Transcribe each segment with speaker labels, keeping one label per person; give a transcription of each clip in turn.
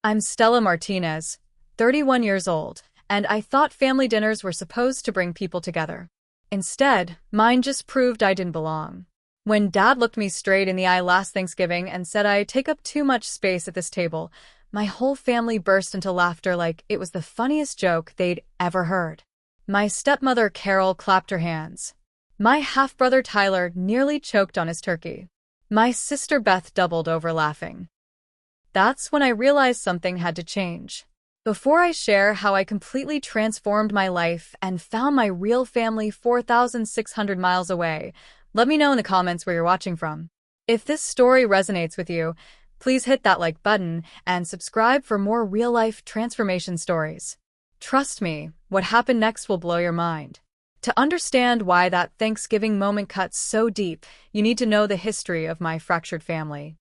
Speaker 1: I'm Stella Martinez, 31 years old, and I thought family dinners were supposed to bring people together. Instead, mine just proved I didn't belong. When Dad looked me straight in the eye last Thanksgiving and said I take up too much space at this table, my whole family burst into laughter like it was the funniest joke they'd ever heard. My stepmother Carol clapped her hands. My half-brother Tyler nearly choked on his turkey. My sister Beth doubled over laughing. That's when I realized something had to change. Before I share how I completely transformed my life and found my real family 4,600 miles away, let me know in the comments where you're watching from. If this story resonates with you, please hit that like button and subscribe for more real-life transformation stories. Trust me, what happened next will blow your mind. To understand why that Thanksgiving moment cuts so deep, you need to know the history of my fractured family.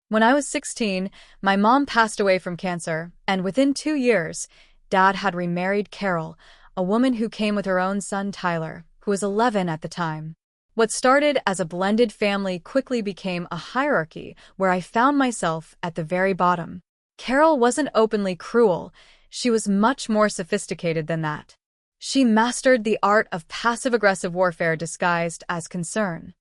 Speaker 1: When I was 16, my mom passed away from cancer, and within 2 years, Dad had remarried Carol, a woman who came with her own son Tyler, who was 11 at the time. What started as a blended family quickly became a hierarchy where I found myself at the very bottom. Carol wasn't openly cruel, she was much more sophisticated than that. She mastered the art of passive-aggressive warfare disguised as concern.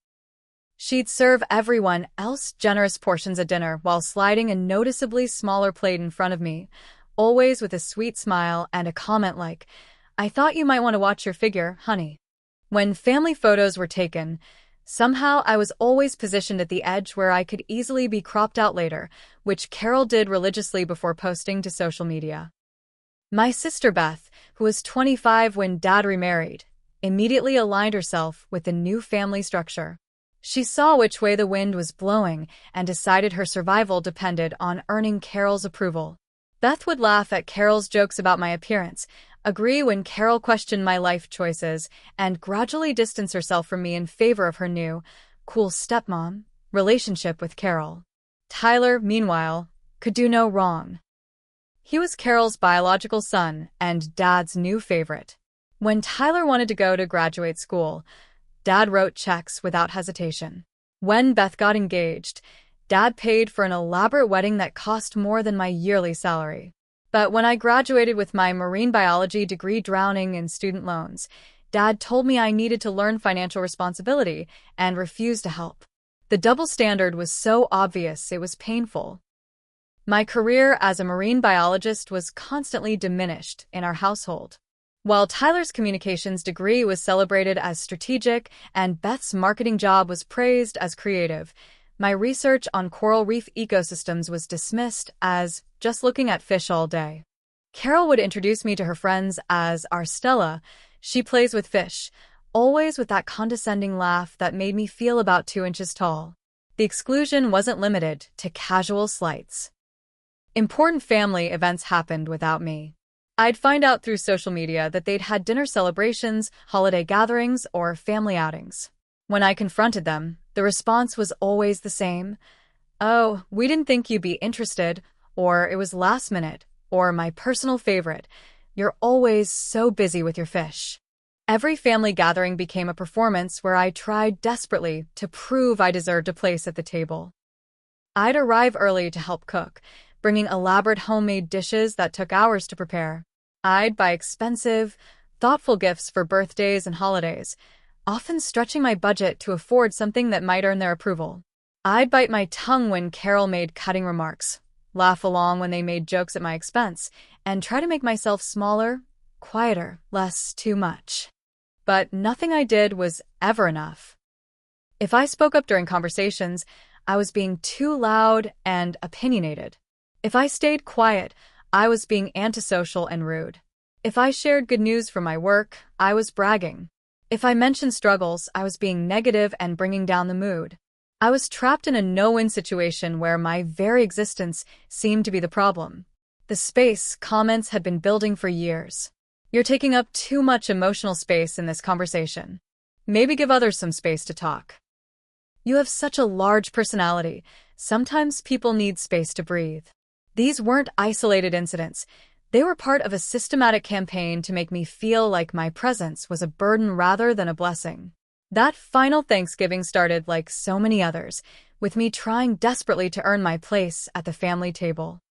Speaker 1: She'd serve everyone else generous portions at dinner while sliding a noticeably smaller plate in front of me, always with a sweet smile and a comment like, "I thought you might want to watch your figure, honey." When family photos were taken, somehow I was always positioned at the edge where I could easily be cropped out later, which Carol did religiously before posting to social media. My sister Beth, who was 25 when Dad remarried, immediately aligned herself with the new family structure. She saw which way the wind was blowing and decided her survival depended on earning Carol's approval. Beth would laugh at Carol's jokes about my appearance, agree when Carol questioned my life choices, and gradually distance herself from me in favor of her new, cool stepmom relationship with Carol. Tyler, meanwhile, could do no wrong. He was Carol's biological son and Dad's new favorite. When Tyler wanted to go to graduate school, Dad wrote checks without hesitation. When Beth got engaged, Dad paid for an elaborate wedding that cost more than my yearly salary. But when I graduated with my marine biology degree drowning in student loans, Dad told me I needed to learn financial responsibility and refused to help. The double standard was so obvious it was painful. My career as a marine biologist was constantly diminished in our household. While Tyler's communications degree was celebrated as strategic and Beth's marketing job was praised as creative, my research on coral reef ecosystems was dismissed as just looking at fish all day. Carol would introduce me to her friends as our Stella. She plays with fish, always with that condescending laugh that made me feel about 2 inches tall. The exclusion wasn't limited to casual slights. Important family events happened without me. I'd find out through social media that they'd had dinner celebrations, holiday gatherings, or family outings. When I confronted them, the response was always the same. "Oh, we didn't think you'd be interested," or "it was last minute," or my personal favorite, "You're always so busy with your fish." Every family gathering became a performance where I tried desperately to prove I deserved a place at the table. I'd arrive early to help cook, bringing elaborate homemade dishes that took hours to prepare. I'd buy expensive, thoughtful gifts for birthdays and holidays, often stretching my budget to afford something that might earn their approval. I'd bite my tongue when Carol made cutting remarks, laugh along when they made jokes at my expense, and try to make myself smaller, quieter, less too much. But nothing I did was ever enough. If I spoke up during conversations, I was being too loud and opinionated. If I stayed quiet, I was being antisocial and rude. If I shared good news from my work, I was bragging. If I mentioned struggles, I was being negative and bringing down the mood. I was trapped in a no-win situation where my very existence seemed to be the problem. The space comments had been building for years. "You're taking up too much emotional space in this conversation. Maybe give others some space to talk. You have such a large personality. Sometimes people need space to breathe." These weren't isolated incidents. They were part of a systematic campaign to make me feel like my presence was a burden rather than a blessing. That final Thanksgiving started like so many others, with me trying desperately to earn my place at the family table.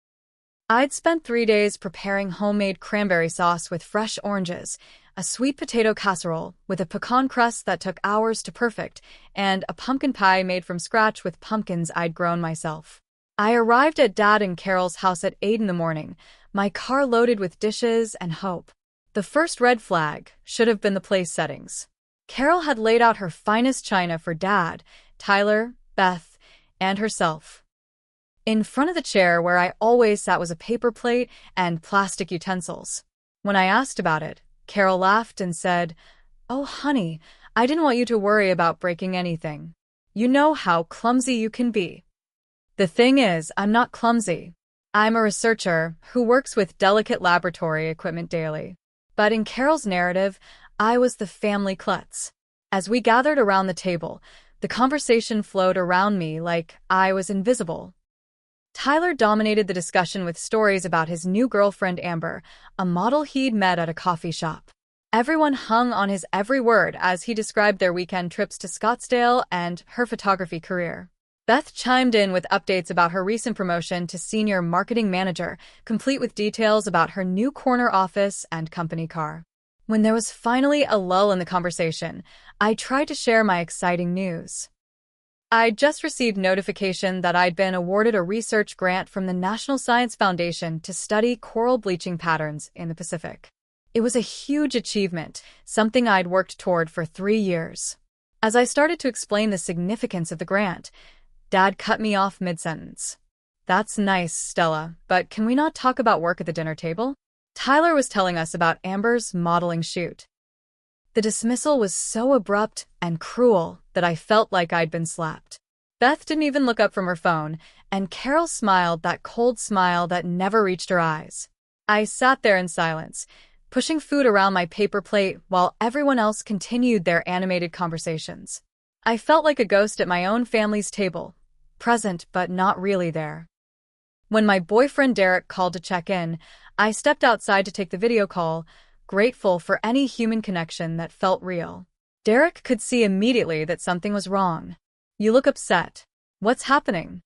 Speaker 1: I'd spent 3 days preparing homemade cranberry sauce with fresh oranges, a sweet potato casserole with a pecan crust that took hours to perfect, and a pumpkin pie made from scratch with pumpkins I'd grown myself. I arrived at Dad and Carol's house at 8 in the morning, my car loaded with dishes and hope. The first red flag should have been the place settings. Carol had laid out her finest china for Dad, Tyler, Beth, and herself. In front of the chair where I always sat was a paper plate and plastic utensils. When I asked about it, Carol laughed and said, "Oh, honey, I didn't want you to worry about breaking anything. You know how clumsy you can be." The thing is, I'm not clumsy. I'm a researcher who works with delicate laboratory equipment daily. But in Carol's narrative, I was the family klutz. As we gathered around the table, the conversation flowed around me like I was invisible. Tyler dominated the discussion with stories about his new girlfriend Amber, a model he'd met at a coffee shop. Everyone hung on his every word as he described their weekend trips to Scottsdale and her photography career. Beth chimed in with updates about her recent promotion to senior marketing manager, complete with details about her new corner office and company car. When there was finally a lull in the conversation, I tried to share my exciting news. I'd just received notification that I'd been awarded a research grant from the National Science Foundation to study coral bleaching patterns in the Pacific. It was a huge achievement, something I'd worked toward for 3 years. As I started to explain the significance of the grant, Dad cut me off mid-sentence. "That's nice, Stella, but can we not talk about work at the dinner table?" Tyler was telling us about Amber's modeling shoot. The dismissal was so abrupt and cruel that I felt like I'd been slapped. Beth didn't even look up from her phone, and Carol smiled that cold smile that never reached her eyes. I sat there in silence, pushing food around my paper plate while everyone else continued their animated conversations. I felt like a ghost at my own family's table, present but not really there. When my boyfriend Derek called to check in, I stepped outside to take the video call, grateful for any human connection that felt real. Derek could see immediately that something was wrong. "You look upset. What's happening?"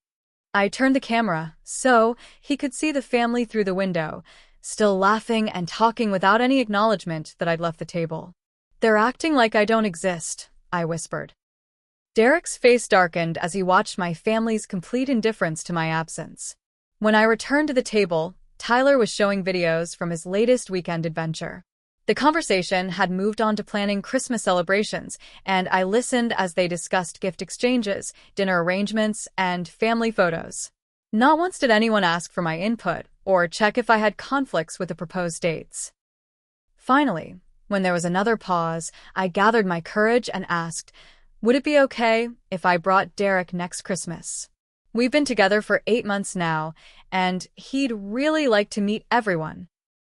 Speaker 1: I turned the camera so he could see the family through the window, still laughing and talking without any acknowledgement that I'd left the table. "They're acting like I don't exist," I whispered. Derek's face darkened as he watched my family's complete indifference to my absence. When I returned to the table, Tyler was showing videos from his latest weekend adventure. The conversation had moved on to planning Christmas celebrations, and I listened as they discussed gift exchanges, dinner arrangements, and family photos. Not once did anyone ask for my input or check if I had conflicts with the proposed dates. Finally, when there was another pause, I gathered my courage and asked, "Would it be okay if I brought Derek next Christmas? We've been together for 8 months now, and he'd really like to meet everyone."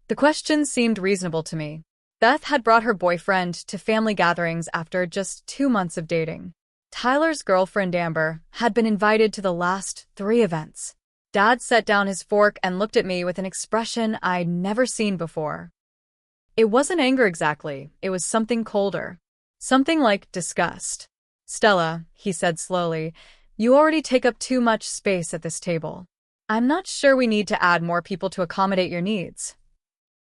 Speaker 1: The question seemed reasonable to me. Beth had brought her boyfriend to family gatherings after just 2 months of dating. Tyler's girlfriend Amber had been invited to the last 3 events. Dad set down his fork and looked at me with an expression I'd never seen before. It wasn't anger exactly, it was something colder. Something like disgust. "Stella," he said slowly, "you already take up too much space at this table. I'm not sure we need to add more people to accommodate your needs."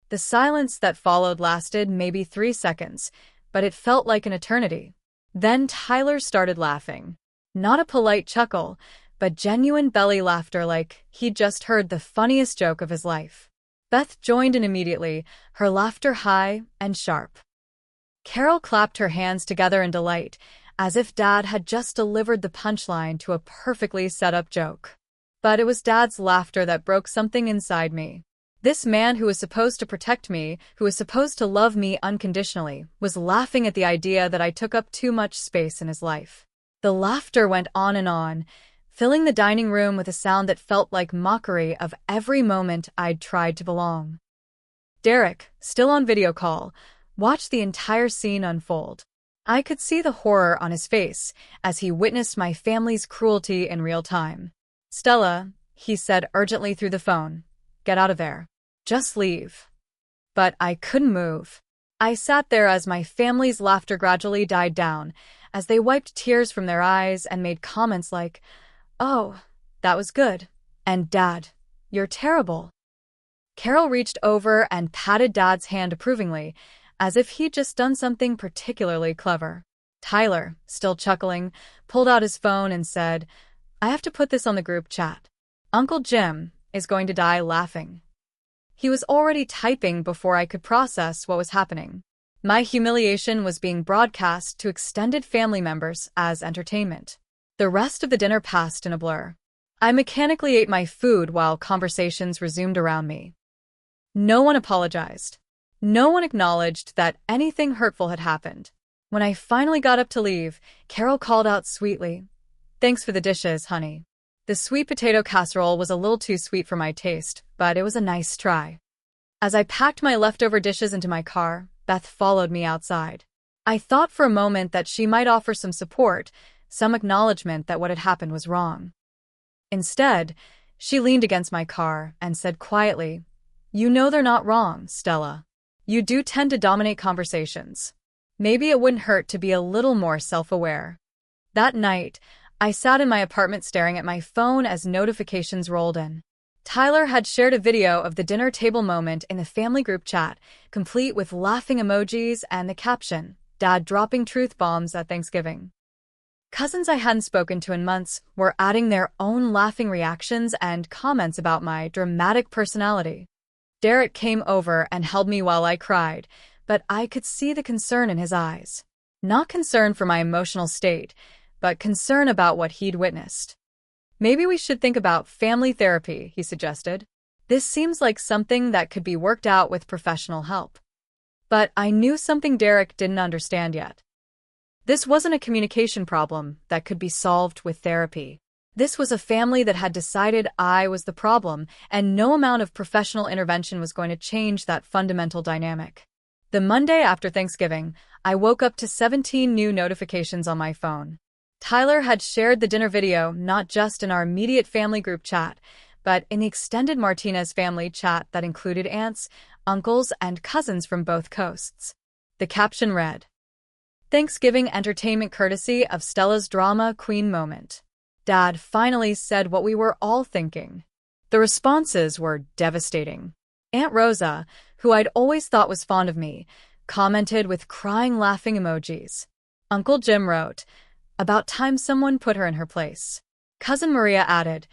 Speaker 1: The silence that followed lasted maybe 3 seconds, but it felt like an eternity. Then Tyler started laughing. Not a polite chuckle, but genuine belly laughter like he'd just heard the funniest joke of his life. Beth joined in immediately, her laughter high and sharp. Carol clapped her hands together in delight, as if Dad had just delivered the punchline to a perfectly set-up joke. But it was Dad's laughter that broke something inside me. This man who was supposed to protect me, who was supposed to love me unconditionally, was laughing at the idea that I took up too much space in his life. The laughter went on, filling the dining room with a sound that felt like mockery of every moment I'd tried to belong. Derek, still on video call, watched the entire scene unfold. I could see the horror on his face as he witnessed my family's cruelty in real time. "Stella," he said urgently through the phone, "get out of there. Just leave." But I couldn't move. I sat there as my family's laughter gradually died down, as they wiped tears from their eyes and made comments like, "Oh, that was good," and "Dad, you're terrible." Carol reached over and patted Dad's hand approvingly, as if he'd just done something particularly clever. Tyler, still chuckling, pulled out his phone and said, "I have to put this on the group chat. Uncle Jim is going to die laughing." He was already typing before I could process what was happening. My humiliation was being broadcast to extended family members as entertainment. The rest of the dinner passed in a blur. I mechanically ate my food while conversations resumed around me. No one apologized. No one acknowledged that anything hurtful had happened. When I finally got up to leave, Carol called out sweetly, "Thanks for the dishes, honey." The sweet potato casserole was a little too sweet for my taste, but it was a nice try. As I packed my leftover dishes into my car, Beth followed me outside. I thought for a moment that she might offer some support, some acknowledgement that what had happened was wrong. Instead, she leaned against my car and said quietly, "You know they're not wrong, Stella. You do tend to dominate conversations. Maybe it wouldn't hurt to be a little more self-aware." That night, I sat in my apartment staring at my phone as notifications rolled in. Tyler had shared a video of the dinner table moment in the family group chat, complete with laughing emojis and the caption, "Dad dropping truth bombs at Thanksgiving." Cousins I hadn't spoken to in months were adding their own laughing reactions and comments about my dramatic personality. Derek came over and held me while I cried, but I could see the concern in his eyes. Not concern for my emotional state, but concern about what he'd witnessed. "Maybe we should think about family therapy," he suggested. "This seems like something that could be worked out with professional help." But I knew something Derek didn't understand yet. This wasn't a communication problem that could be solved with therapy. This was a family that had decided I was the problem, and no amount of professional intervention was going to change that fundamental dynamic. The Monday after Thanksgiving, I woke up to 17 new notifications on my phone. Tyler had shared the dinner video not just in our immediate family group chat, but in the extended Martinez family chat that included aunts, uncles, and cousins from both coasts. The caption read, "Thanksgiving entertainment courtesy of Stella's drama queen moment. Dad finally said what we were all thinking." The responses were devastating. Aunt Rosa, who I'd always thought was fond of me, commented with crying laughing emojis. Uncle Jim wrote, "About time someone put her in her place." Cousin Maria added,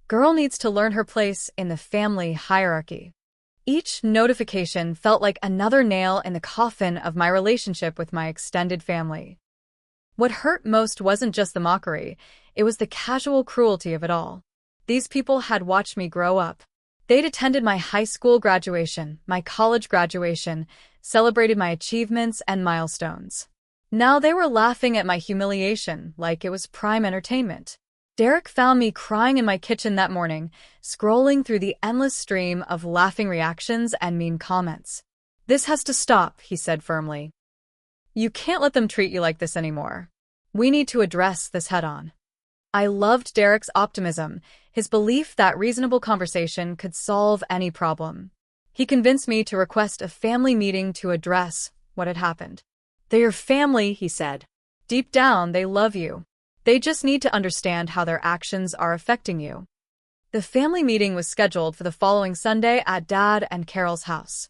Speaker 1: "Girl needs to learn her place in the family hierarchy." Each notification felt like another nail in the coffin of my relationship with my extended family. What hurt most wasn't just the mockery, it was the casual cruelty of it all. These people had watched me grow up. They'd attended my high school graduation, my college graduation, celebrated my achievements and milestones. Now they were laughing at my humiliation like it was prime entertainment. Derek found me crying in my kitchen that morning, scrolling through the endless stream of laughing reactions and mean comments. "This has to stop," he said firmly. "You can't let them treat you like this anymore. We need to address this head-on." I loved Derek's optimism, his belief that reasonable conversation could solve any problem. He convinced me to request a family meeting to address what had happened. "They're your family," he said. "Deep down, they love you. They just need to understand how their actions are affecting you." The family meeting was scheduled for the following Sunday at Dad and Carol's house.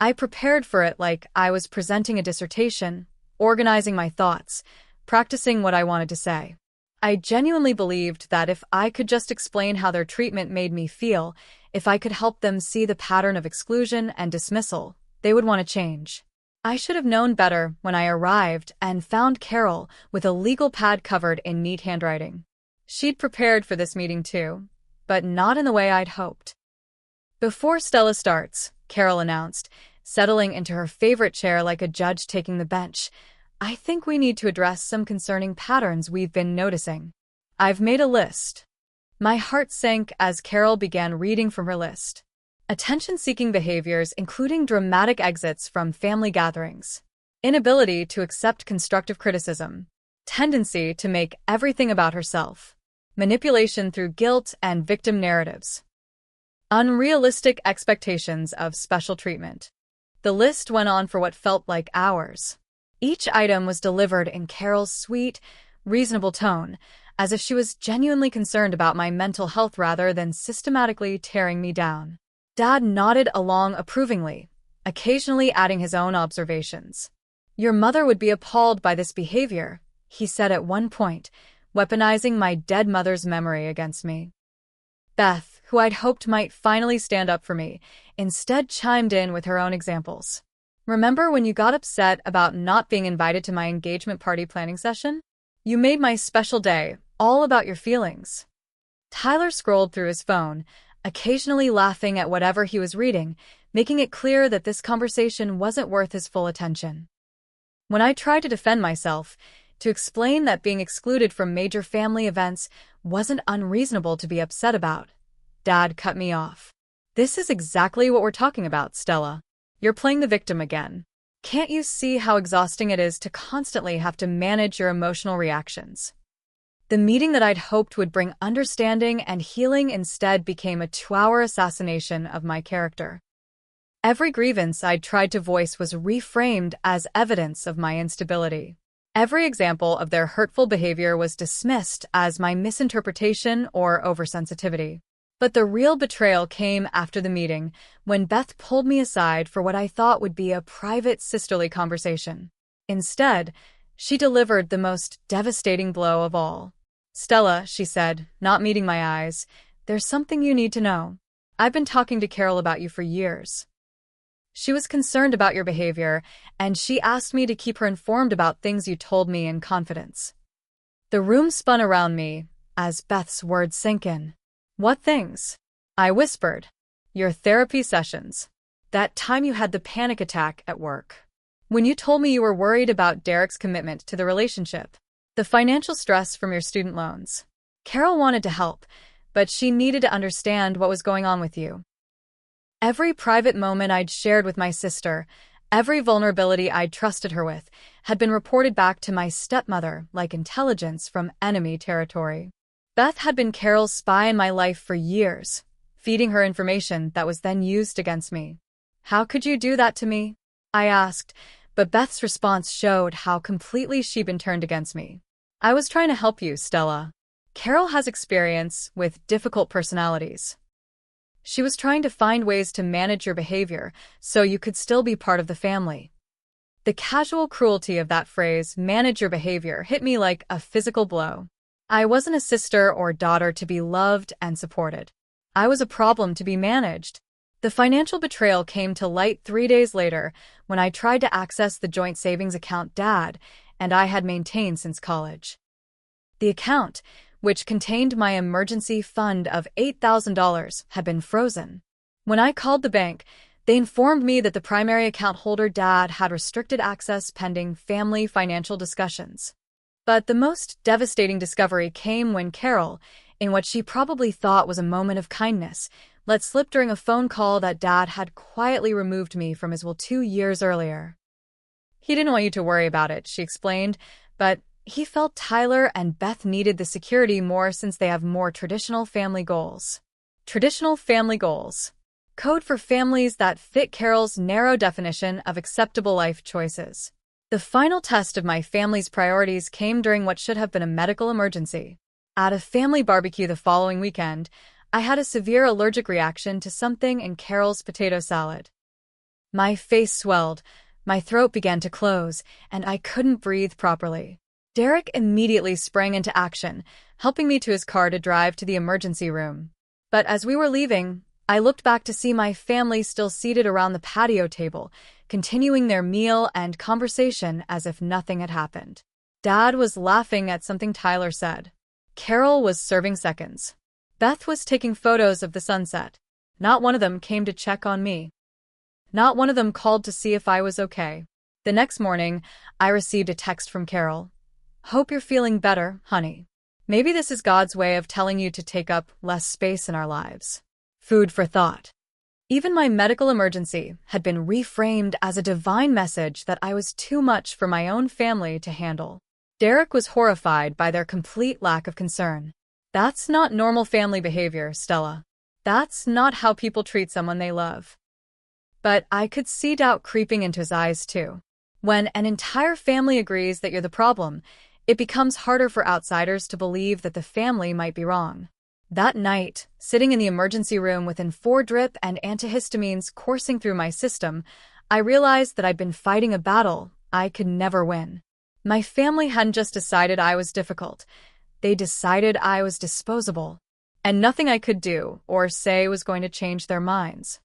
Speaker 1: I prepared for it like I was presenting a dissertation, organizing my thoughts, practicing what I wanted to say. I genuinely believed that if I could just explain how their treatment made me feel, if I could help them see the pattern of exclusion and dismissal, they would want to change. I should have known better when I arrived and found Carol with a legal pad covered in neat handwriting. She'd prepared for this meeting too, but not in the way I'd hoped. "Before Stella starts," Carol announced, settling into her favorite chair like a judge taking the bench, "I think we need to address some concerning patterns we've been noticing. I've made a list." My heart sank as Carol began reading from her list. Attention-seeking behaviors including dramatic exits from family gatherings, inability to accept constructive criticism, tendency to make everything about herself, manipulation through guilt and victim narratives, unrealistic expectations of special treatment. The list went on for what felt like hours. Each item was delivered in Carol's sweet, reasonable tone, as if she was genuinely concerned about my mental health rather than systematically tearing me down. Dad nodded along approvingly, occasionally adding his own observations. "Your mother would be appalled by this behavior," he said at one point, weaponizing my dead mother's memory against me. Beth, who I'd hoped might finally stand up for me, instead chimed in with her own examples. "Remember when you got upset about not being invited to my engagement party planning session? You made my special day all about your feelings." Tyler scrolled through his phone, occasionally laughing at whatever he was reading, making it clear that this conversation wasn't worth his full attention. When I tried to defend myself, to explain that being excluded from major family events wasn't unreasonable to be upset about, Dad cut me off. "This is exactly what we're talking about, Stella. You're playing the victim again. Can't you see how exhausting it is to constantly have to manage your emotional reactions?" The meeting that I'd hoped would bring understanding and healing instead became a 2-hour assassination of my character. Every grievance I'd tried to voice was reframed as evidence of my instability. Every example of their hurtful behavior was dismissed as my misinterpretation or oversensitivity. But the real betrayal came after the meeting, when Beth pulled me aside for what I thought would be a private sisterly conversation. Instead, she delivered the most devastating blow of all. "Stella," she said, not meeting my eyes, "there's something you need to know. I've been talking to Carol about you for years. She was concerned about your behavior, and she asked me to keep her informed about things you told me in confidence." The room spun around me as Beth's words sank in. "What things?" I whispered. "Your therapy sessions. That time you had the panic attack at work. When you told me you were worried about Derek's commitment to the relationship. The financial stress from your student loans. Carol wanted to help, but she needed to understand what was going on with you. Every private moment I'd shared with my sister, every vulnerability I'd trusted her with, had been reported back to my stepmother like intelligence from enemy territory. Beth had been Carol's spy in my life for years, feeding her information that was then used against me. "How could you do that to me?" I asked, but Beth's response showed how completely she'd been turned against me. "I was trying to help you, Stella. Carol has experience with difficult personalities. She was trying to find ways to manage your behavior so you could still be part of the family." The casual cruelty of that phrase, "manage your behavior," hit me like a physical blow. I wasn't a sister or daughter to be loved and supported. I was a problem to be managed. The financial betrayal came to light 3 days later when I tried to access the joint savings account Dad and I had maintained since college. The account, which contained my emergency fund of $8,000, had been frozen. When I called the bank, they informed me that the primary account holder, Dad, had restricted access pending family financial discussions. But the most devastating discovery came when Carol, in what she probably thought was a moment of kindness, let slip during a phone call that Dad had quietly removed me from his will 2 years earlier. "He didn't want you to worry about it," she explained, "but he felt Tyler and Beth needed the security more since they have more traditional family goals." Traditional family goals. Code for families that fit Carol's narrow definition of acceptable life choices. The final test of my family's priorities came during what should have been a medical emergency. At a family barbecue the following weekend, I had a severe allergic reaction to something in Carol's potato salad. My face swelled, my throat began to close, and I couldn't breathe properly. Derek immediately sprang into action, helping me to his car to drive to the emergency room. But as we were leaving, I looked back to see my family still seated around the patio table, continuing their meal and conversation as if nothing had happened. Dad was laughing at something Tyler said. Carol was serving seconds. Beth was taking photos of the sunset. Not one of them came to check on me. Not one of them called to see if I was okay. The next morning, I received a text from Carol. "Hope you're feeling better, honey. Maybe this is God's way of telling you to take up less space in our lives." Food for thought. Even my medical emergency had been reframed as a divine message that I was too much for my own family to handle. Derek was horrified by their complete lack of concern. "That's not normal family behavior, Stella. That's not how people treat someone they love." But I could see doubt creeping into his eyes too. When an entire family agrees that you're the problem, it becomes harder for outsiders to believe that the family might be wrong. That night, sitting in the emergency room with four drip and antihistamines coursing through my system, I realized that I'd been fighting a battle I could never win. My family hadn't just decided I was difficult. They decided I was disposable. And nothing I could do or say was going to change their minds.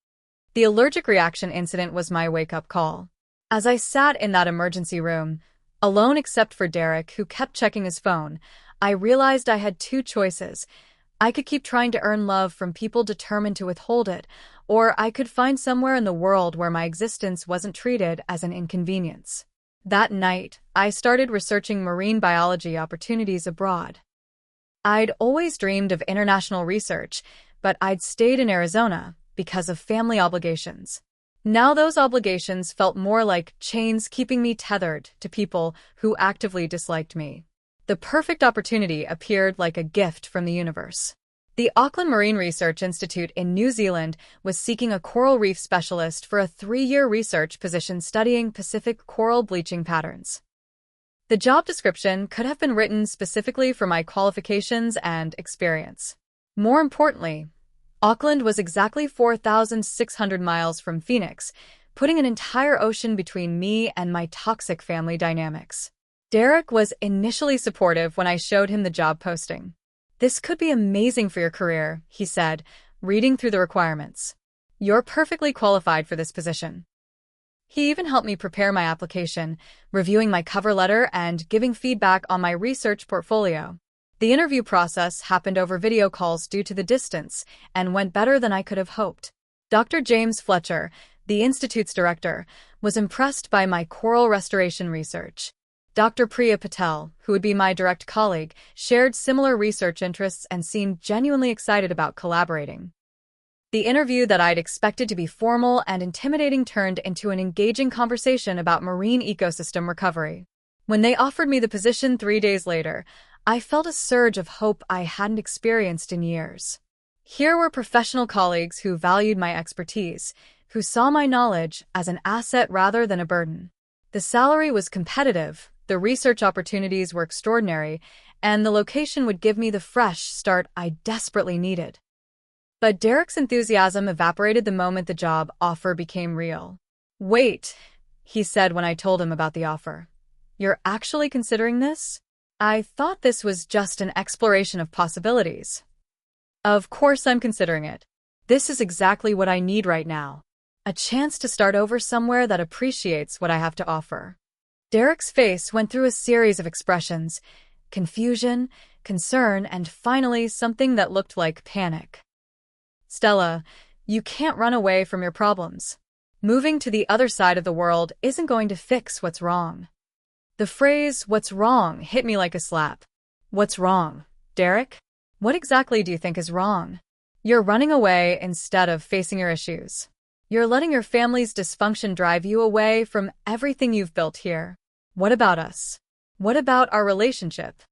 Speaker 1: The allergic reaction incident was my wake-up call. As I sat in that emergency room, alone except for Derek, who kept checking his phone, I realized I had two choices. I could keep trying to earn love from people determined to withhold it, or I could find somewhere in the world where my existence wasn't treated as an inconvenience. That night, I started researching marine biology opportunities abroad. I'd always dreamed of international research, but I'd stayed in Arizona because of family obligations. Now those obligations felt more like chains keeping me tethered to people who actively disliked me. The perfect opportunity appeared like a gift from the universe. The Auckland Marine Research Institute in New Zealand was seeking a coral reef specialist for a 3-year research position studying Pacific coral bleaching patterns. The job description could have been written specifically for my qualifications and experience. More importantly, Auckland was exactly 4,600 miles from Phoenix, putting an entire ocean between me and my toxic family dynamics. Derek was initially supportive when I showed him the job posting. "This could be amazing for your career," he said, reading through the requirements. "You're perfectly qualified for this position." He even helped me prepare my application, reviewing my cover letter and giving feedback on my research portfolio. The interview process happened over video calls due to the distance and went better than I could have hoped. Dr. James Fletcher, the Institute's director, was impressed by my coral restoration research. Dr. Priya Patel, who would be my direct colleague, shared similar research interests and seemed genuinely excited about collaborating. The interview that I'd expected to be formal and intimidating turned into an engaging conversation about marine ecosystem recovery. When they offered me the position 3 days later, I felt a surge of hope I hadn't experienced in years. Here were professional colleagues who valued my expertise, who saw my knowledge as an asset rather than a burden. The salary was competitive, the research opportunities were extraordinary, and the location would give me the fresh start I desperately needed. But Derek's enthusiasm evaporated the moment the job offer became real. "Wait," he said when I told him about the offer. "You're actually considering this?" I thought this was just an exploration of possibilities. "Of course I'm considering it. This is exactly what I need right now. A chance to start over somewhere that appreciates what I have to offer." Derek's face went through a series of expressions: confusion, concern, and finally something that looked like panic. "Stella, you can't run away from your problems. Moving to the other side of the world isn't going to fix what's wrong." The phrase, "what's wrong," hit me like a slap. What's wrong, Derek? What exactly do you think is wrong? You're running away instead of facing your issues. You're letting your family's dysfunction drive you away from everything you've built here. What about us? What about our relationship?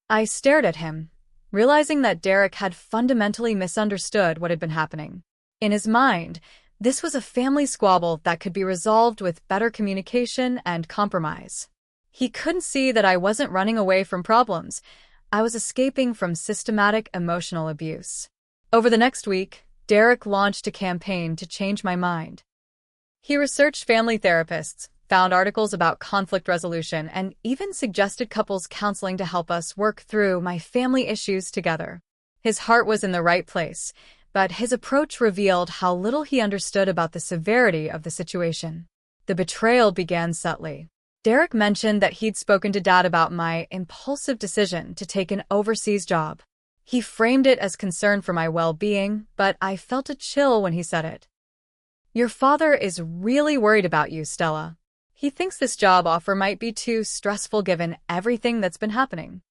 Speaker 1: I stared at him, realizing that Derek had fundamentally misunderstood what had been happening. In his mind, this was a family squabble that could be resolved with better communication and compromise. He couldn't see that I wasn't running away from problems. I was escaping from systematic emotional abuse. Over the next week, Derek launched a campaign to change my mind. He researched family therapists, found articles about conflict resolution, and even suggested couples counseling to help us work through my family issues together. His heart was in the right place, but his approach revealed how little he understood about the severity of the situation. The betrayal began subtly. Derek mentioned that he'd spoken to Dad about my impulsive decision to take an overseas job. He framed it as concern for my well-being, but I felt a chill when he said it. "Your father is really worried about you, Stella. He thinks this job offer might be too stressful given everything that's been happening."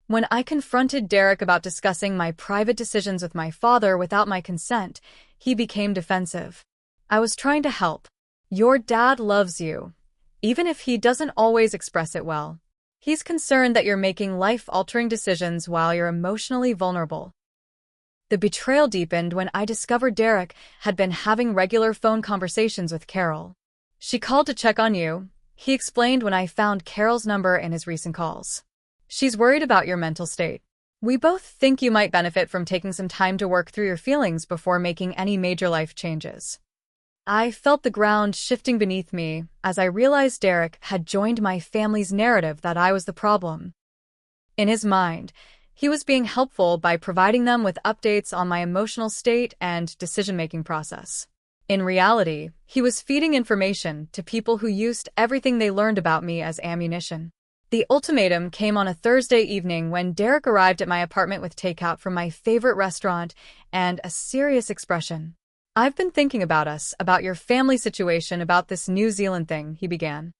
Speaker 1: When I confronted Derek about discussing my private decisions with my father without my consent, he became defensive. "I was trying to help. Your dad loves you, even if he doesn't always express it well. He's concerned that you're making life-altering decisions while you're emotionally vulnerable." The betrayal deepened when I discovered Derek had been having regular phone conversations with Carol. "She called to check on you," he explained when I found Carol's number in his recent calls. "She's worried about your mental state." We both think you might benefit from taking some time to work through your feelings before making any major life changes. I felt the ground shifting beneath me as I realized Derek had joined my family's narrative that I was the problem. In his mind, he was being helpful by providing them with updates on my emotional state and decision-making process. In reality, he was feeding information to people who used everything they learned about me as ammunition. The ultimatum came on a Thursday evening when Derek arrived at my apartment with takeout from my favorite restaurant and a serious expression. "I've been thinking about us, about your family situation, about this New Zealand thing," he began.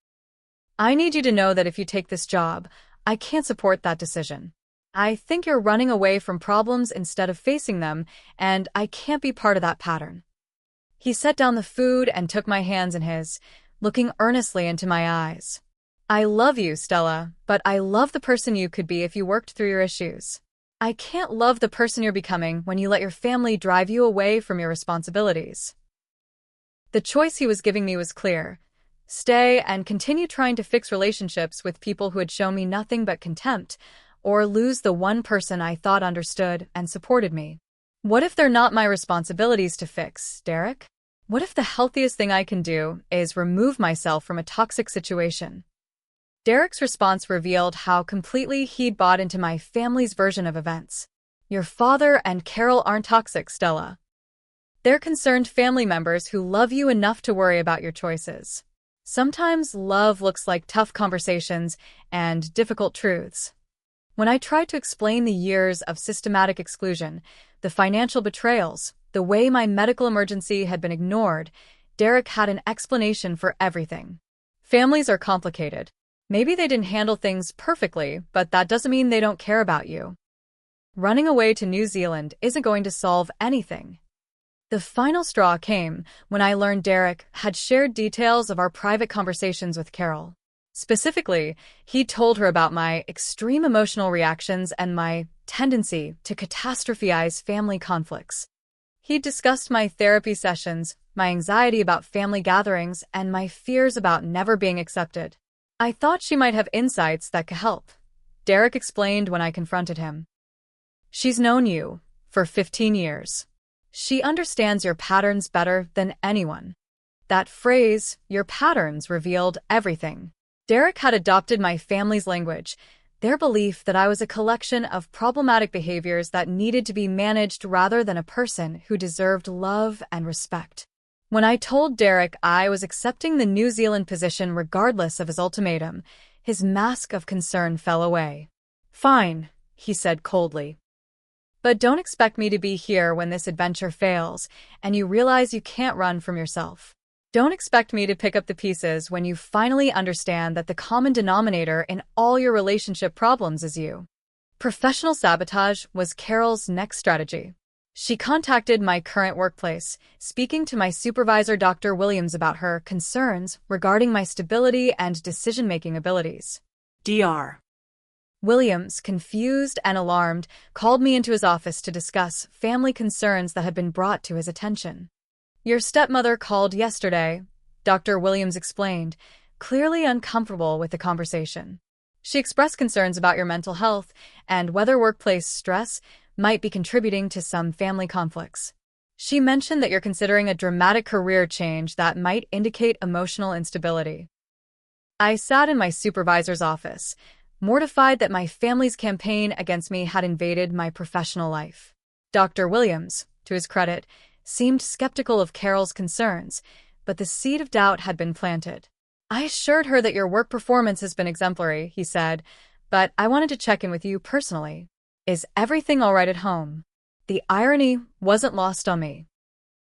Speaker 1: "I need you to know that if you take this job, I can't support that decision. I think you're running away from problems instead of facing them, and I can't be part of that pattern." He set down the food and took my hands in his, looking earnestly into my eyes. "I love you, Stella, but I love the person you could be if you worked through your issues. I can't love the person you're becoming when you let your family drive you away from your responsibilities." The choice he was giving me was clear: stay and continue trying to fix relationships with people who had shown me nothing but contempt, or lose the one person I thought understood and supported me. What if they're not my responsibilities to fix, Derek? What if the healthiest thing I can do is remove myself from a toxic situation? Derek's response revealed how completely he'd bought into my family's version of events. "Your father and Carol aren't toxic, Stella. They're concerned family members who love you enough to worry about your choices. Sometimes love looks like tough conversations and difficult truths." When I tried to explain the years of systematic exclusion, the financial betrayals, the way my medical emergency had been ignored, Derek had an explanation for everything. "Families are complicated. Maybe they didn't handle things perfectly, but that doesn't mean they don't care about you. Running away to New Zealand isn't going to solve anything." The final straw came when I learned Derek had shared details of our private conversations with Carol. Specifically, he told her about my extreme emotional reactions and my tendency to catastrophize family conflicts. He discussed my therapy sessions, my anxiety about family gatherings, and my fears about never being accepted. "I thought she might have insights that could help," Derek explained when I confronted him. "She's known you for 15 years. She understands your patterns better than anyone." That phrase, "your patterns," revealed everything. Derek had adopted my family's language, their belief that I was a collection of problematic behaviors that needed to be managed rather than a person who deserved love and respect. When I told Derek I was accepting the New Zealand position regardless of his ultimatum, his mask of concern fell away. "Fine," he said coldly. "But don't expect me to be here when this adventure fails and you realize you can't run from yourself. Don't expect me to pick up the pieces when you finally understand that the common denominator in all your relationship problems is you." Professional sabotage was Carol's next strategy. She contacted my current workplace, speaking to my supervisor, Dr. Williams, about her concerns regarding my stability and decision-making abilities. Dr. Williams, confused and alarmed, called me into his office to discuss family concerns that had been brought to his attention. "Your stepmother called yesterday," Dr. Williams explained, clearly uncomfortable with the conversation. "She expressed concerns about your mental health and whether workplace stress might be contributing to some family conflicts. She mentioned that you're considering a dramatic career change that might indicate emotional instability." I sat in my supervisor's office, mortified that my family's campaign against me had invaded my professional life. Dr. Williams, to his credit, seemed skeptical of Carol's concerns, but the seed of doubt had been planted. "I assured her that your work performance has been exemplary," he said, "but I wanted to check in with you personally. Is everything all right at home?" The irony wasn't lost on me.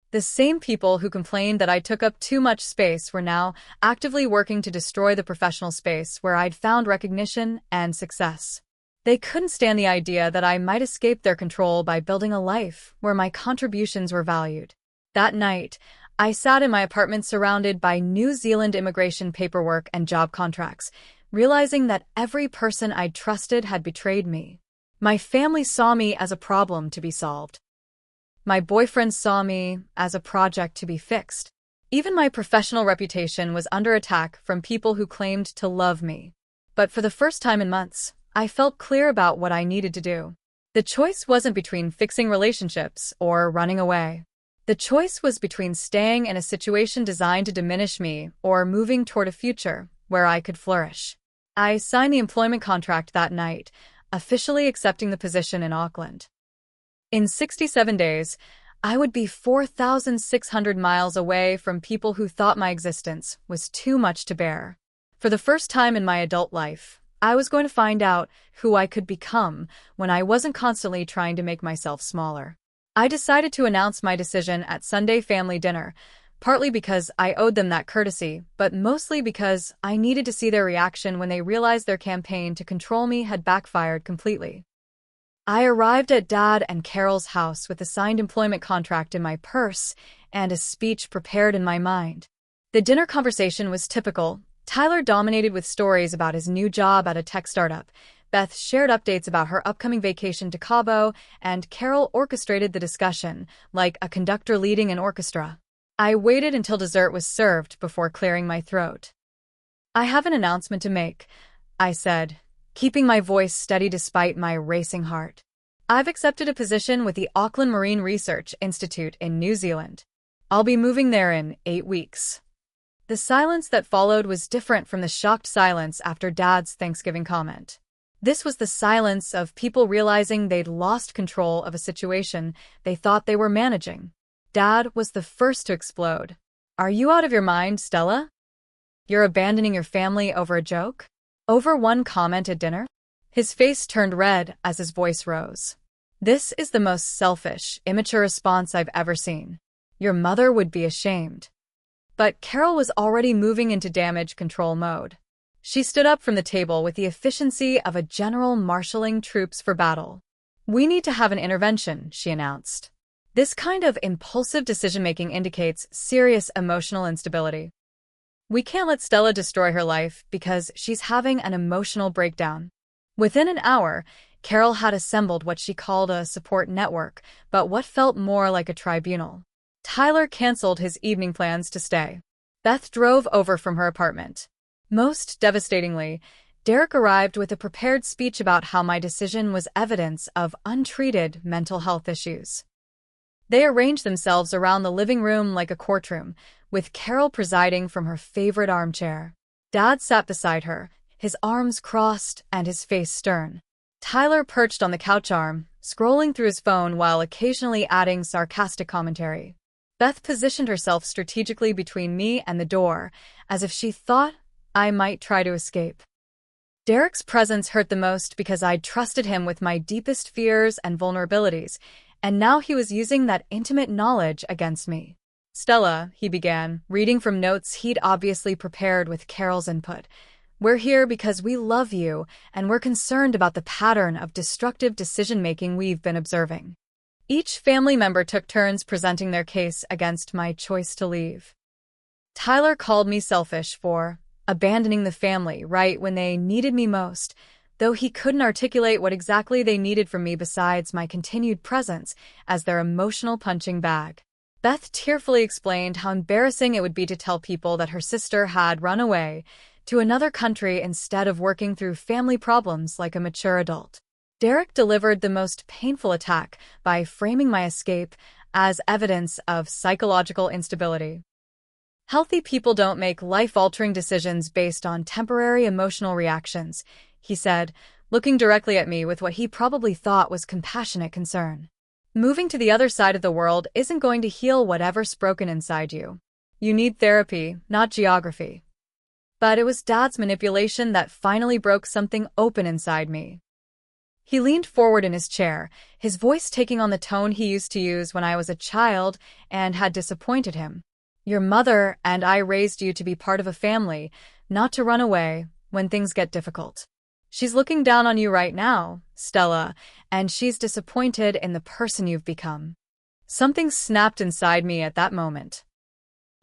Speaker 1: The same people who complained that I took up too much space were now actively working to destroy the professional space where I'd found recognition and success. They couldn't stand the idea that I might escape their control by building a life where my contributions were valued. That night, I sat in my apartment surrounded by New Zealand immigration paperwork and job contracts, realizing that every person I'd trusted had betrayed me. My family saw me as a problem to be solved. My boyfriend saw me as a project to be fixed. Even my professional reputation was under attack from people who claimed to love me. But for the first time in months, I felt clear about what I needed to do. The choice wasn't between fixing relationships or running away. The choice was between staying in a situation designed to diminish me or moving toward a future where I could flourish. I signed the employment contract that night, officially accepting the position in Auckland. In 67 days, I would be 4,600 miles away from people who thought my existence was too much to bear. For the first time in my adult life, I was going to find out who I could become when I wasn't constantly trying to make myself smaller. I decided to announce my decision at Sunday family dinner, partly because I owed them that courtesy, but mostly because I needed to see their reaction when they realized their campaign to control me had backfired completely. I arrived at Dad and Carol's house with a signed employment contract in my purse and a speech prepared in my mind. The dinner conversation was typical. Tyler dominated with stories about his new job at a tech startup. Beth shared updates about her upcoming vacation to Cabo, and Carol orchestrated the discussion, like a conductor leading an orchestra. I waited until dessert was served before clearing my throat. "I have an announcement to make," I said, keeping my voice steady despite my racing heart. "I've accepted a position with the Auckland Marine Research Institute in New Zealand. I'll be moving there in 8 weeks. The silence that followed was different from the shocked silence after Dad's Thanksgiving comment. This was the silence of people realizing they'd lost control of a situation they thought they were managing. Dad was the first to explode. "Are you out of your mind, Stella? You're abandoning your family over a joke? Over one comment at dinner?" His face turned red as his voice rose. "This is the most selfish, immature response I've ever seen. Your mother would be ashamed." But Carol was already moving into damage control mode. She stood up from the table with the efficiency of a general marshaling troops for battle. "We need to have an intervention," she announced. "This kind of impulsive decision-making indicates serious emotional instability. We can't let Stella destroy her life because she's having an emotional breakdown." Within an hour, Carol had assembled what she called a support network, but what felt more like a tribunal. Tyler canceled his evening plans to stay. Beth drove over from her apartment. Most devastatingly, Derek arrived with a prepared speech about how my decision was evidence of untreated mental health issues. They arranged themselves around the living room like a courtroom, with Carol presiding from her favorite armchair. Dad sat beside her, his arms crossed and his face stern. Tyler perched on the couch arm, scrolling through his phone while occasionally adding sarcastic commentary. Beth positioned herself strategically between me and the door, as if she thought I might try to escape. Derek's presence hurt the most because I'd trusted him with my deepest fears and vulnerabilities, and now he was using that intimate knowledge against me. "Stella," he began, reading from notes he'd obviously prepared with Carol's input, "we're here because we love you, and we're concerned about the pattern of destructive decision-making we've been observing." Each family member took turns presenting their case against my choice to leave. Tyler called me selfish for abandoning the family right when they needed me most, though he couldn't articulate what exactly they needed from me besides my continued presence as their emotional punching bag. Beth tearfully explained how embarrassing it would be to tell people that her sister had run away to another country instead of working through family problems like a mature adult. Derek delivered the most painful attack by framing my escape as evidence of psychological instability. "Healthy people don't make life-altering decisions based on temporary emotional reactions," he said, looking directly at me with what he probably thought was compassionate concern. "Moving to the other side of the world isn't going to heal whatever's broken inside you. You need therapy, not geography." But it was Dad's manipulation that finally broke something open inside me. He leaned forward in his chair, his voice taking on the tone he used to use when I was a child and had disappointed him. "Your mother and I raised you to be part of a family, not to run away when things get difficult. She's looking down on you right now, Stella, and she's disappointed in the person you've become." Something snapped inside me at that moment.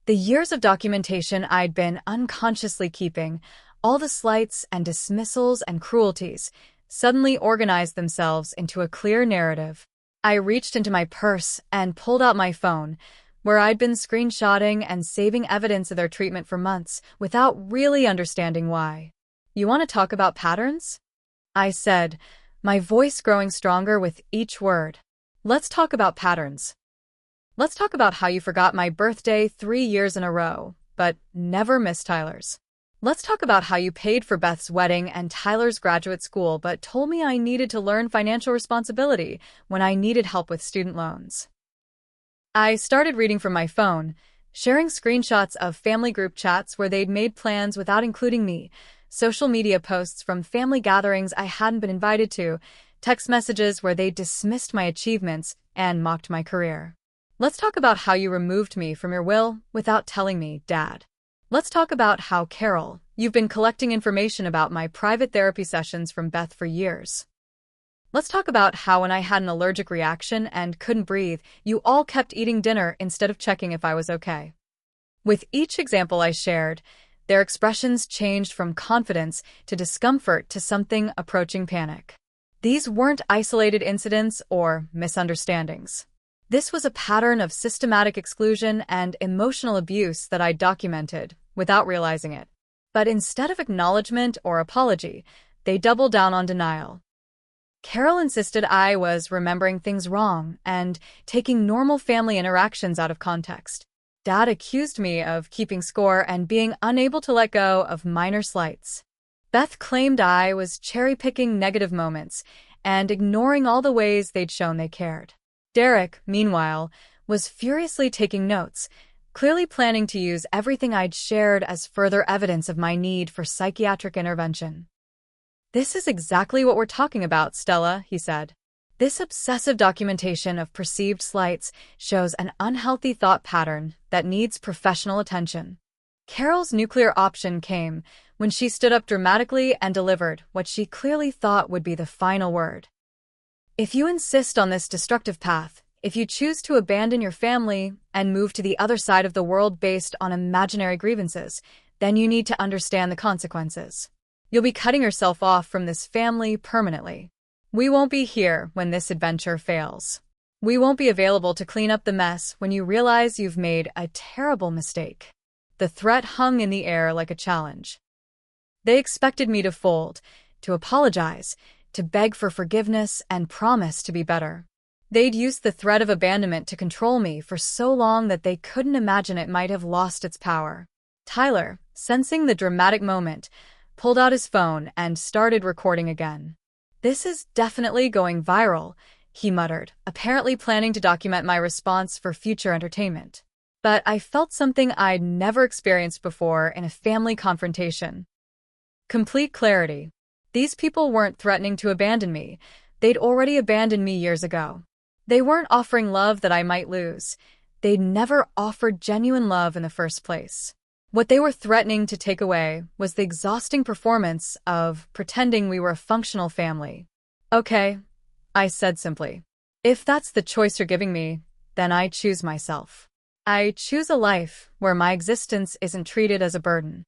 Speaker 1: The years of documentation I'd been unconsciously keeping, all the slights and dismissals and cruelties, suddenly organized themselves into a clear narrative. I reached into my purse and pulled out my phone, where I'd been screenshotting and saving evidence of their treatment for months without really understanding why. "You want to talk about patterns?" I said, my voice growing stronger with each word. Let's talk about patterns. Let's talk about how you forgot my birthday 3 years in a row, but never missed Tyler's. Let's talk about how you paid for Beth's wedding and Tyler's graduate school, but told me I needed to learn financial responsibility when I needed help with student loans. I started reading from my phone, sharing screenshots of family group chats where they'd made plans without including me, social media posts from family gatherings I hadn't been invited to, text messages where they dismissed my achievements and mocked my career. Let's talk about how you removed me from your will without telling me, Dad. Let's talk about how, Carol, you've been collecting information about my private therapy sessions from Beth for years. Let's talk about how when I had an allergic reaction and couldn't breathe, you all kept eating dinner instead of checking if I was okay. With each example I shared, their expressions changed from confidence to discomfort to something approaching panic. These weren't isolated incidents or misunderstandings. This was a pattern of systematic exclusion and emotional abuse that I documented without realizing it. But instead of acknowledgement or apology, they doubled down on denial. Carol insisted I was remembering things wrong and taking normal family interactions out of context. Dad accused me of keeping score and being unable to let go of minor slights. Beth claimed I was cherry-picking negative moments and ignoring all the ways they'd shown they cared. Derek, meanwhile, was furiously taking notes, clearly planning to use everything I'd shared as further evidence of my need for psychiatric intervention. "This is exactly what we're talking about, Stella," he said. "This obsessive documentation of perceived slights shows an unhealthy thought pattern that needs professional attention." Carol's nuclear option came when she stood up dramatically and delivered what she clearly thought would be the final word. "If you insist on this destructive path, if you choose to abandon your family and move to the other side of the world based on imaginary grievances, then you need to understand the consequences. You'll be cutting yourself off from this family permanently. We won't be here when this adventure fails. We won't be available to clean up the mess when you realize you've made a terrible mistake." The threat hung in the air like a challenge. They expected me to fold, to apologize, to beg for forgiveness and promise to be better. They'd used the threat of abandonment to control me for so long that they couldn't imagine it might have lost its power. Tyler, sensing the dramatic moment, pulled out his phone and started recording again. "This is definitely going viral," he muttered, apparently planning to document my response for future entertainment. But I felt something I'd never experienced before in a family confrontation. Complete clarity. These people weren't threatening to abandon me. They'd already abandoned me years ago. They weren't offering love that I might lose. They'd never offered genuine love in the first place. What they were threatening to take away was the exhausting performance of pretending we were a functional family. "Okay," I said simply. "If that's the choice you're giving me, then I choose myself. I choose a life where my existence isn't treated as a burden.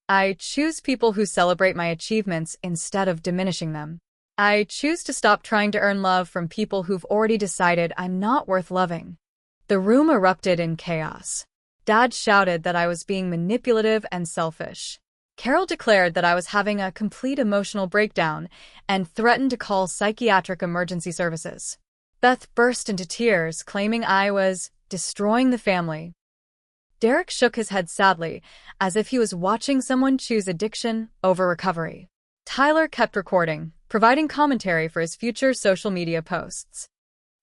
Speaker 1: I choose people who celebrate my achievements instead of diminishing them. I choose to stop trying to earn love from people who've already decided I'm not worth loving." The room erupted in chaos. Dad shouted that I was being manipulative and selfish. Carol declared that I was having a complete emotional breakdown and threatened to call psychiatric emergency services. Beth burst into tears, claiming I was destroying the family. Derek shook his head sadly, as if he was watching someone choose addiction over recovery. Tyler kept recording, providing commentary for his future social media posts.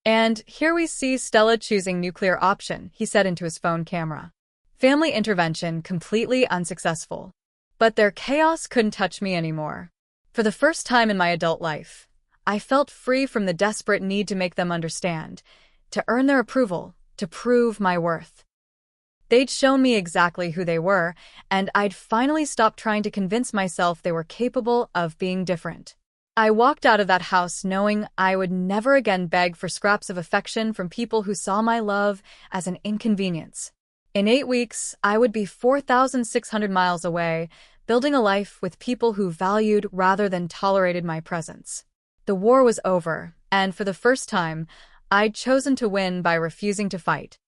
Speaker 1: "And here we see Stella choosing nuclear option," he said into his phone camera. Family intervention completely unsuccessful. But their chaos couldn't touch me anymore. For the first time in my adult life, I felt free from the desperate need to make them understand, to earn their approval, to prove my worth. They'd shown me exactly who they were, and I'd finally stopped trying to convince myself they were capable of being different. I walked out of that house knowing I would never again beg for scraps of affection from people who saw my love as an inconvenience. In 8 weeks, I would be 4,600 miles away, building a life with people who valued rather than tolerated my presence. The war was over, and for the first time, I'd chosen to win by refusing to fight.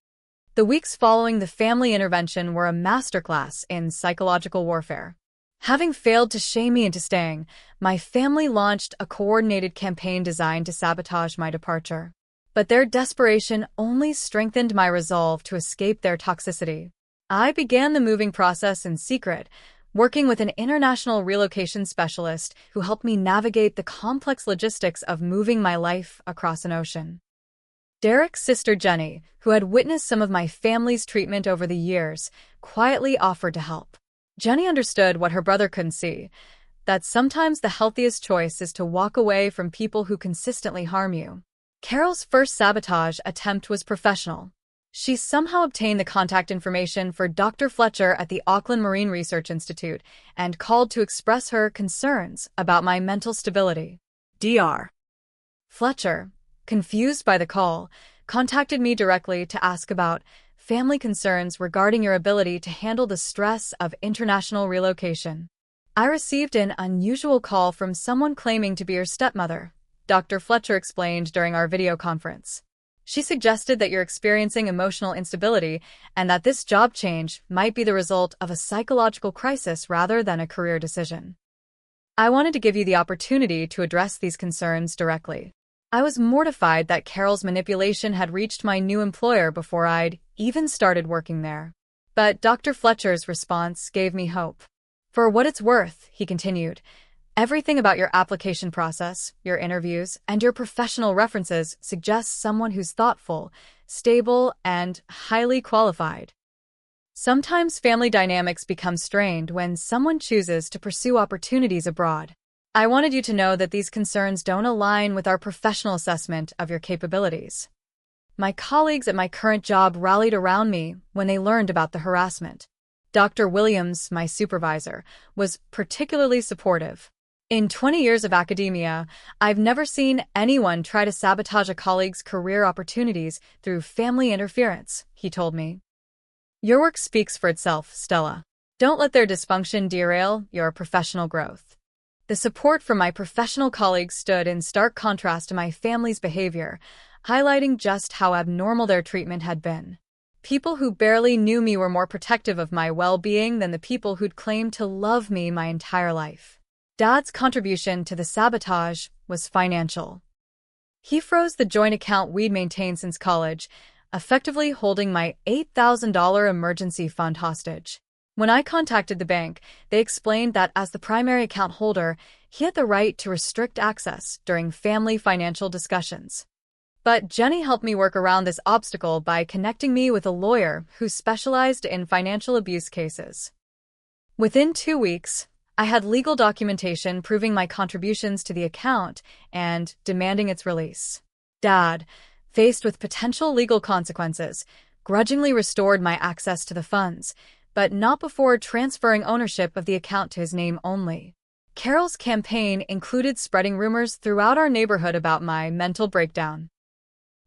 Speaker 1: The weeks following the family intervention were a masterclass in psychological warfare. Having failed to shame me into staying, my family launched a coordinated campaign designed to sabotage my departure. But their desperation only strengthened my resolve to escape their toxicity. I began the moving process in secret, working with an international relocation specialist who helped me navigate the complex logistics of moving my life across an ocean. Derek's sister Jenny, who had witnessed some of my family's treatment over the years, quietly offered to help. Jenny understood what her brother couldn't see, that sometimes the healthiest choice is to walk away from people who consistently harm you. Carol's first sabotage attempt was professional. She somehow obtained the contact information for Dr. Fletcher at the Auckland Marine Research Institute and called to express her concerns about my mental stability. Dr. Fletcher, confused by the call, contacted me directly to ask about family concerns regarding your ability to handle the stress of international relocation. I received an unusual call from someone claiming to be your stepmother, Dr. Fletcher explained during our video conference. She suggested that you're experiencing emotional instability and that this job change might be the result of a psychological crisis rather than a career decision. I wanted to give you the opportunity to address these concerns directly. I was mortified that Carol's manipulation had reached my new employer before I'd even started working there. But Dr. Fletcher's response gave me hope. For what it's worth, he continued, everything about your application process, your interviews, and your professional references suggests someone who's thoughtful, stable, and highly qualified. Sometimes family dynamics become strained when someone chooses to pursue opportunities abroad. I wanted you to know that these concerns don't align with our professional assessment of your capabilities. My colleagues at my current job rallied around me when they learned about the harassment. Dr. Williams, my supervisor, was particularly supportive. In 20 years of academia, I've never seen anyone try to sabotage a colleague's career opportunities through family interference, he told me. Your work speaks for itself, Stella. Don't let their dysfunction derail your professional growth. The support from my professional colleagues stood in stark contrast to my family's behavior, highlighting just how abnormal their treatment had been. People who barely knew me were more protective of my well-being than the people who'd claimed to love me my entire life. Dad's contribution to the sabotage was financial. He froze the joint account we'd maintained since college, effectively holding my $8,000 emergency fund hostage. When I contacted the bank, they explained that as the primary account holder, he had the right to restrict access during family financial discussions. But Jenny helped me work around this obstacle by connecting me with a lawyer who specialized in financial abuse cases. Within 2 weeks, I had legal documentation proving my contributions to the account and demanding its release. Dad, faced with potential legal consequences, grudgingly restored my access to the funds, but not before transferring ownership of the account to his name only. Carol's campaign included spreading rumors throughout our neighborhood about my mental breakdown.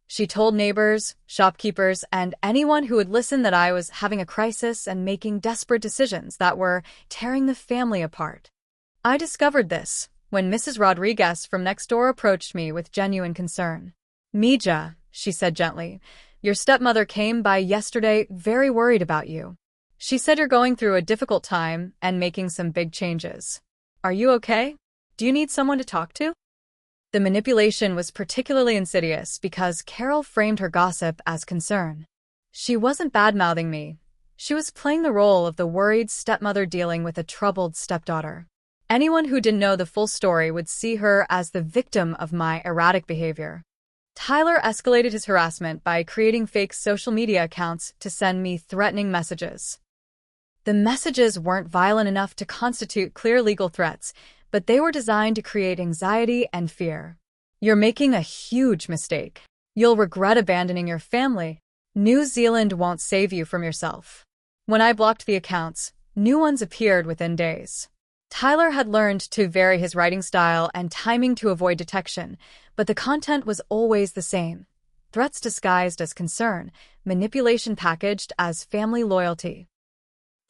Speaker 1: She told neighbors, shopkeepers, and anyone who would listen that I was having a crisis and making desperate decisions that were tearing the family apart. I discovered this when Mrs. Rodriguez from next door approached me with genuine concern. Mija, she said gently, your stepmother came by yesterday very worried about you. She said you're going through a difficult time and making some big changes. Are you okay? Do you need someone to talk to? The manipulation was particularly insidious because Carol framed her gossip as concern. She wasn't bad-mouthing me. She was playing the role of the worried stepmother dealing with a troubled stepdaughter. Anyone who didn't know the full story would see her as the victim of my erratic behavior. Tyler escalated his harassment by creating fake social media accounts to send me threatening messages. The messages weren't violent enough to constitute clear legal threats, but they were designed to create anxiety and fear. You're making a huge mistake. You'll regret abandoning your family. New Zealand won't save you from yourself. When I blocked the accounts, new ones appeared within days. Tyler had learned to vary his writing style and timing to avoid detection, but the content was always the same. Threats disguised as concern, manipulation packaged as family loyalty.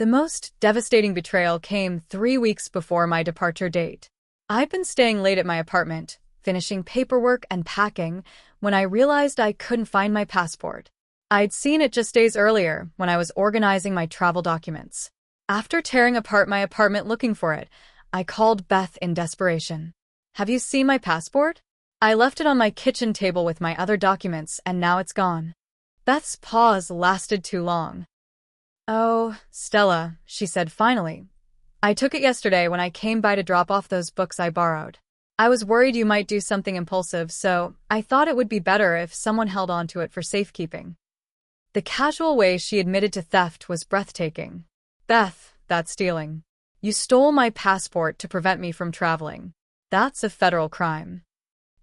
Speaker 1: The most devastating betrayal came 3 weeks before my departure date. I'd been staying late at my apartment, finishing paperwork and packing, when I realized I couldn't find my passport. I'd seen it just days earlier when I was organizing my travel documents. After tearing apart my apartment looking for it, I called Beth in desperation. "Have you seen my passport? I left it on my kitchen table with my other documents, and now it's gone." Beth's pause lasted too long. "Oh, Stella," she said finally. "I took it yesterday when I came by to drop off those books I borrowed. I was worried you might do something impulsive, so I thought it would be better if someone held on to it for safekeeping." The casual way she admitted to theft was breathtaking. "Beth, that's stealing. You stole my passport to prevent me from traveling. That's a federal crime."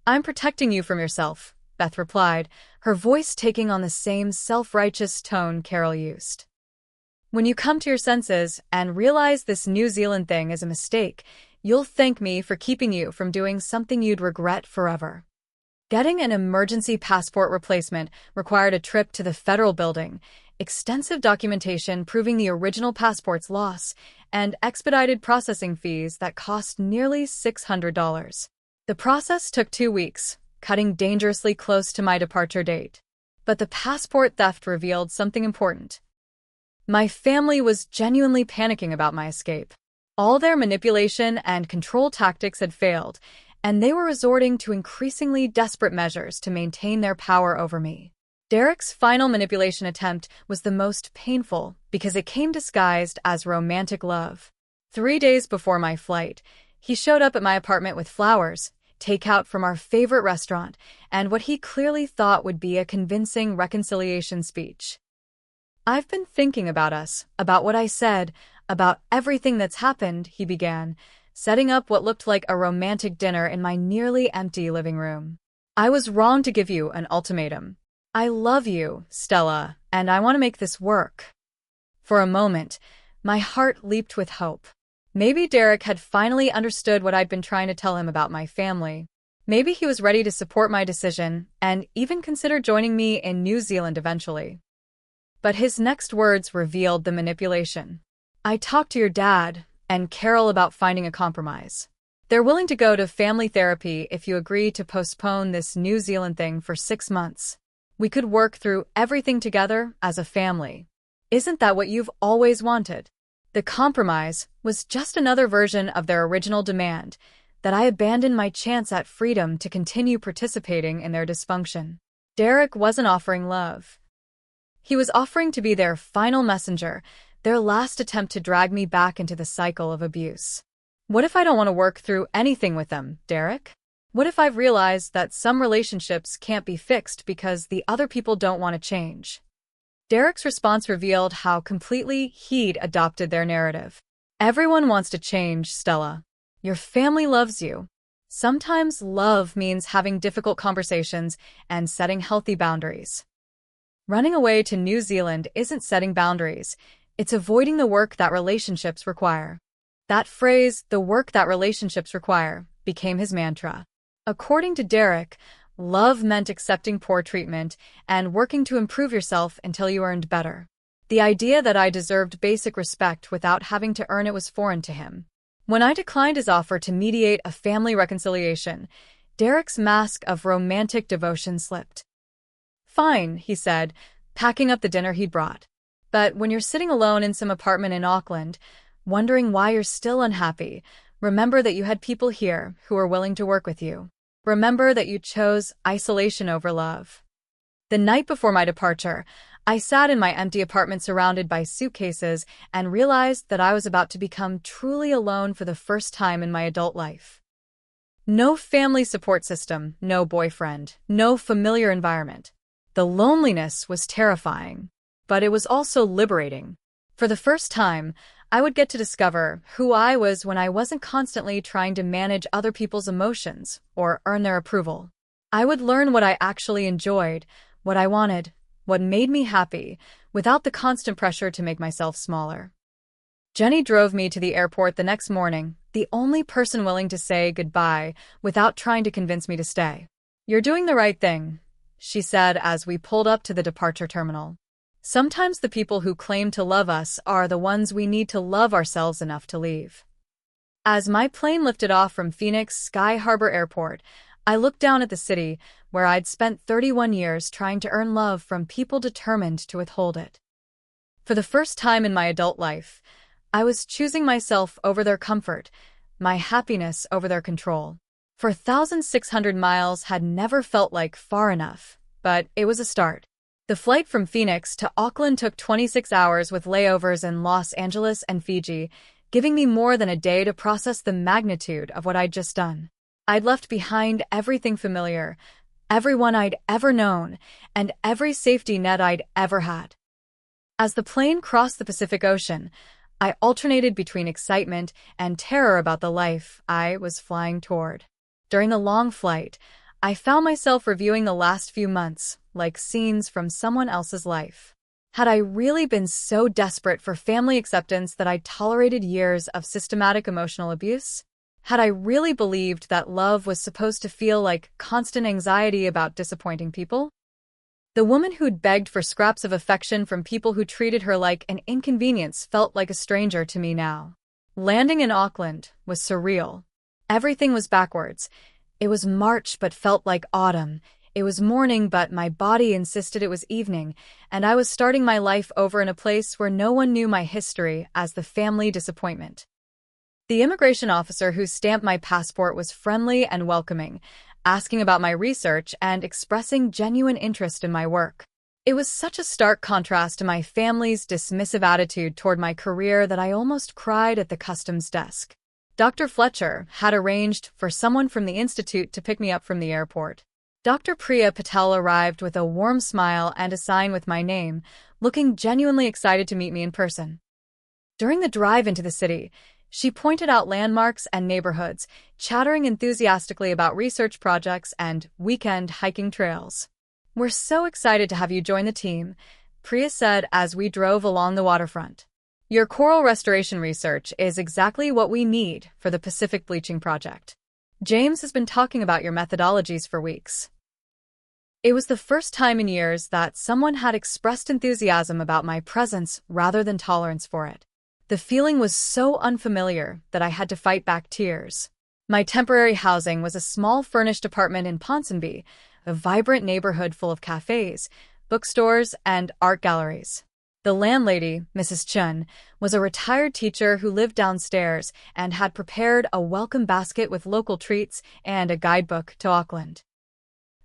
Speaker 1: "I'm protecting you from yourself," Beth replied, her voice taking on the same self-righteous tone Carol used. "When you come to your senses and realize this New Zealand thing is a mistake, you'll thank me for keeping you from doing something you'd regret forever." Getting an emergency passport replacement required a trip to the federal building, extensive documentation proving the original passport's loss, and expedited processing fees that cost nearly $600. The process took 2 weeks, cutting dangerously close to my departure date. But the passport theft revealed something important. My family was genuinely panicking about my escape. All their manipulation and control tactics had failed, and they were resorting to increasingly desperate measures to maintain their power over me. Derek's final manipulation attempt was the most painful because it came disguised as romantic love. 3 days before my flight, he showed up at my apartment with flowers, takeout from our favorite restaurant, and what he clearly thought would be a convincing reconciliation speech. "I've been thinking about us, about what I said, about everything that's happened," he began, setting up what looked like a romantic dinner in my nearly empty living room. "I was wrong to give you an ultimatum. I love you, Stella, and I want to make this work." For a moment, my heart leaped with hope. Maybe Derek had finally understood what I'd been trying to tell him about my family. Maybe he was ready to support my decision and even consider joining me in New Zealand eventually. But his next words revealed the manipulation. "I talked to your dad and Carol about finding a compromise. They're willing to go to family therapy if you agree to postpone this New Zealand thing for 6 months. We could work through everything together as a family. Isn't that what you've always wanted?" The compromise was just another version of their original demand, that I abandon my chance at freedom to continue participating in their dysfunction. Derek wasn't offering love. He was offering to be their final messenger, their last attempt to drag me back into the cycle of abuse. What if I don't want to work through anything with them, Derek? What if I've realized that some relationships can't be fixed because the other people don't want to change? Derek's response revealed how completely he'd adopted their narrative. "Everyone wants to change, Stella. Your family loves you. Sometimes love means having difficult conversations and setting healthy boundaries. Running away to New Zealand isn't setting boundaries, it's avoiding the work that relationships require." That phrase, "the work that relationships require," became his mantra. According to Derek, love meant accepting poor treatment and working to improve yourself until you earned better. The idea that I deserved basic respect without having to earn it was foreign to him. When I declined his offer to mediate a family reconciliation, Derek's mask of romantic devotion slipped. "Fine," he said, packing up the dinner he'd brought. "But when you're sitting alone in some apartment in Auckland, wondering why you're still unhappy, remember that you had people here who were willing to work with you. Remember that you chose isolation over love." The night before my departure, I sat in my empty apartment surrounded by suitcases and realized that I was about to become truly alone for the first time in my adult life. No family support system, no boyfriend, no familiar environment. The loneliness was terrifying, but it was also liberating. For the first time, I would get to discover who I was when I wasn't constantly trying to manage other people's emotions or earn their approval. I would learn what I actually enjoyed, what I wanted, what made me happy, without the constant pressure to make myself smaller. Jenny drove me to the airport the next morning, the only person willing to say goodbye without trying to convince me to stay. "You're doing the right thing," she said as we pulled up to the departure terminal. "Sometimes the people who claim to love us are the ones we need to love ourselves enough to leave." As my plane lifted off from Phoenix Sky Harbor Airport, I looked down at the city where I'd spent 31 years trying to earn love from people determined to withhold it. For the first time in my adult life, I was choosing myself over their comfort, my happiness over their control. For 1,600 miles had never felt like far enough, but it was a start. The flight from Phoenix to Auckland took 26 hours with layovers in Los Angeles and Fiji, giving me more than a day to process the magnitude of what I'd just done. I'd left behind everything familiar, everyone I'd ever known, and every safety net I'd ever had. As the plane crossed the Pacific Ocean, I alternated between excitement and terror about the life I was flying toward. During the long flight, I found myself reviewing the last few months like scenes from someone else's life. Had I really been so desperate for family acceptance that I'd tolerated years of systematic emotional abuse? Had I really believed that love was supposed to feel like constant anxiety about disappointing people? The woman who'd begged for scraps of affection from people who treated her like an inconvenience felt like a stranger to me now. Landing in Auckland was surreal. Everything was backwards. It was March but felt like autumn. It was morning but my body insisted it was evening, and I was starting my life over in a place where no one knew my history as the family disappointment. The immigration officer who stamped my passport was friendly and welcoming, asking about my research and expressing genuine interest in my work. It was such a stark contrast to my family's dismissive attitude toward my career that I almost cried at the customs desk. Dr. Fletcher had arranged for someone from the institute to pick me up from the airport. Dr. Priya Patel arrived with a warm smile and a sign with my name, looking genuinely excited to meet me in person. During the drive into the city, she pointed out landmarks and neighborhoods, chattering enthusiastically about research projects and weekend hiking trails. "We're so excited to have you join the team," Priya said as we drove along the waterfront. "Your coral restoration research is exactly what we need for the Pacific Bleaching Project. James has been talking about your methodologies for weeks." It was the first time in years that someone had expressed enthusiasm about my presence rather than tolerance for it. The feeling was so unfamiliar that I had to fight back tears. My temporary housing was a small furnished apartment in Ponsonby, a vibrant neighborhood full of cafes, bookstores, and art galleries. The landlady, Mrs. Chun, was a retired teacher who lived downstairs and had prepared a welcome basket with local treats and a guidebook to Auckland.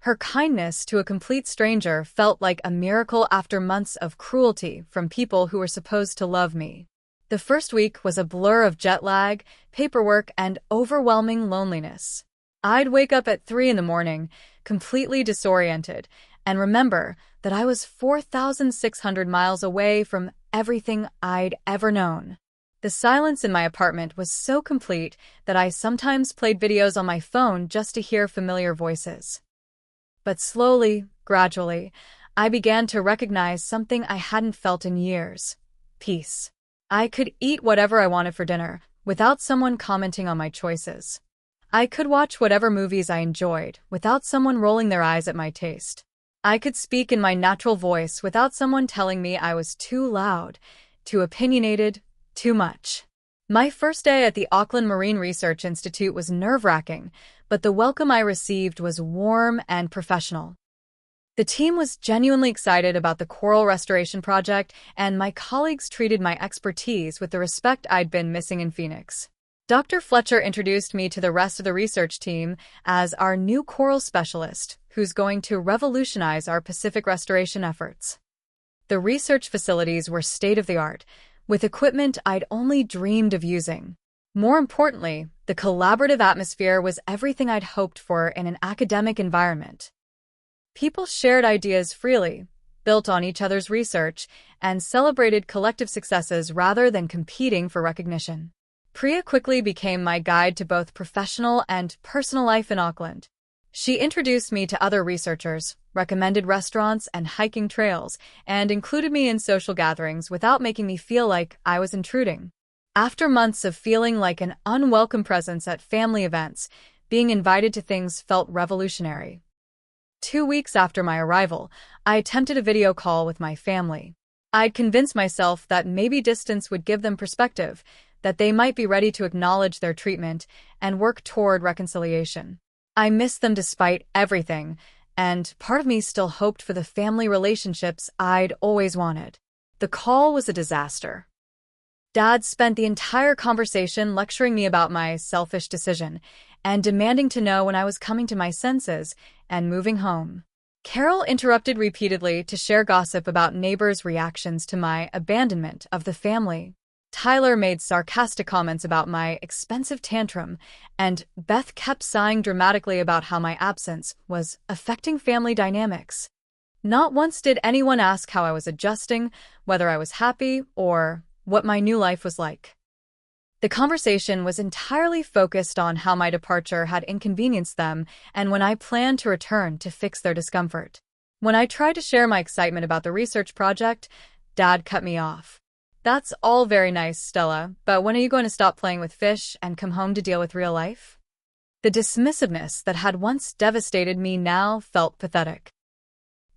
Speaker 1: Her kindness to a complete stranger felt like a miracle after months of cruelty from people who were supposed to love me. The first week was a blur of jet lag, paperwork, and overwhelming loneliness. I'd wake up at 3 in the morning, completely disoriented, and remember that I was 4,600 miles away from everything I'd ever known. The silence in my apartment was so complete that I sometimes played videos on my phone just to hear familiar voices. But slowly, gradually, I began to recognize something I hadn't felt in years: peace. I could eat whatever I wanted for dinner without someone commenting on my choices. I could watch whatever movies I enjoyed without someone rolling their eyes at my taste. I could speak in my natural voice without someone telling me I was too loud, too opinionated, too much. My first day at the Auckland Marine Research Institute was nerve-wracking, but the welcome I received was warm and professional. The team was genuinely excited about the coral restoration project, and my colleagues treated my expertise with the respect I'd been missing in Phoenix. Dr. Fletcher introduced me to the rest of the research team as our new coral specialist, who's going to revolutionize our Pacific restoration efforts. The research facilities were state-of-the-art, with equipment I'd only dreamed of using. More importantly, the collaborative atmosphere was everything I'd hoped for in an academic environment. People shared ideas freely, built on each other's research, and celebrated collective successes rather than competing for recognition. Priya quickly became my guide to both professional and personal life in Auckland. She introduced me to other researchers, recommended restaurants and hiking trails, and included me in social gatherings without making me feel like I was intruding. After months of feeling like an unwelcome presence at family events, being invited to things felt revolutionary. 2 weeks after my arrival, I attempted a video call with my family. I'd convinced myself that maybe distance would give them perspective, that they might be ready to acknowledge their treatment and work toward reconciliation. I missed them despite everything, and part of me still hoped for the family relationships I'd always wanted. The call was a disaster. Dad spent the entire conversation lecturing me about my selfish decision and demanding to know when I was coming to my senses and moving home. Carol interrupted repeatedly to share gossip about neighbors' reactions to my abandonment of the family. Tyler made sarcastic comments about my expensive tantrum, and Beth kept sighing dramatically about how my absence was affecting family dynamics. Not once did anyone ask how I was adjusting, whether I was happy, or what my new life was like. The conversation was entirely focused on how my departure had inconvenienced them and when I planned to return to fix their discomfort. When I tried to share my excitement about the research project, Dad cut me off. "That's all very nice, Stella, but when are you going to stop playing with fish and come home to deal with real life?" The dismissiveness that had once devastated me now felt pathetic.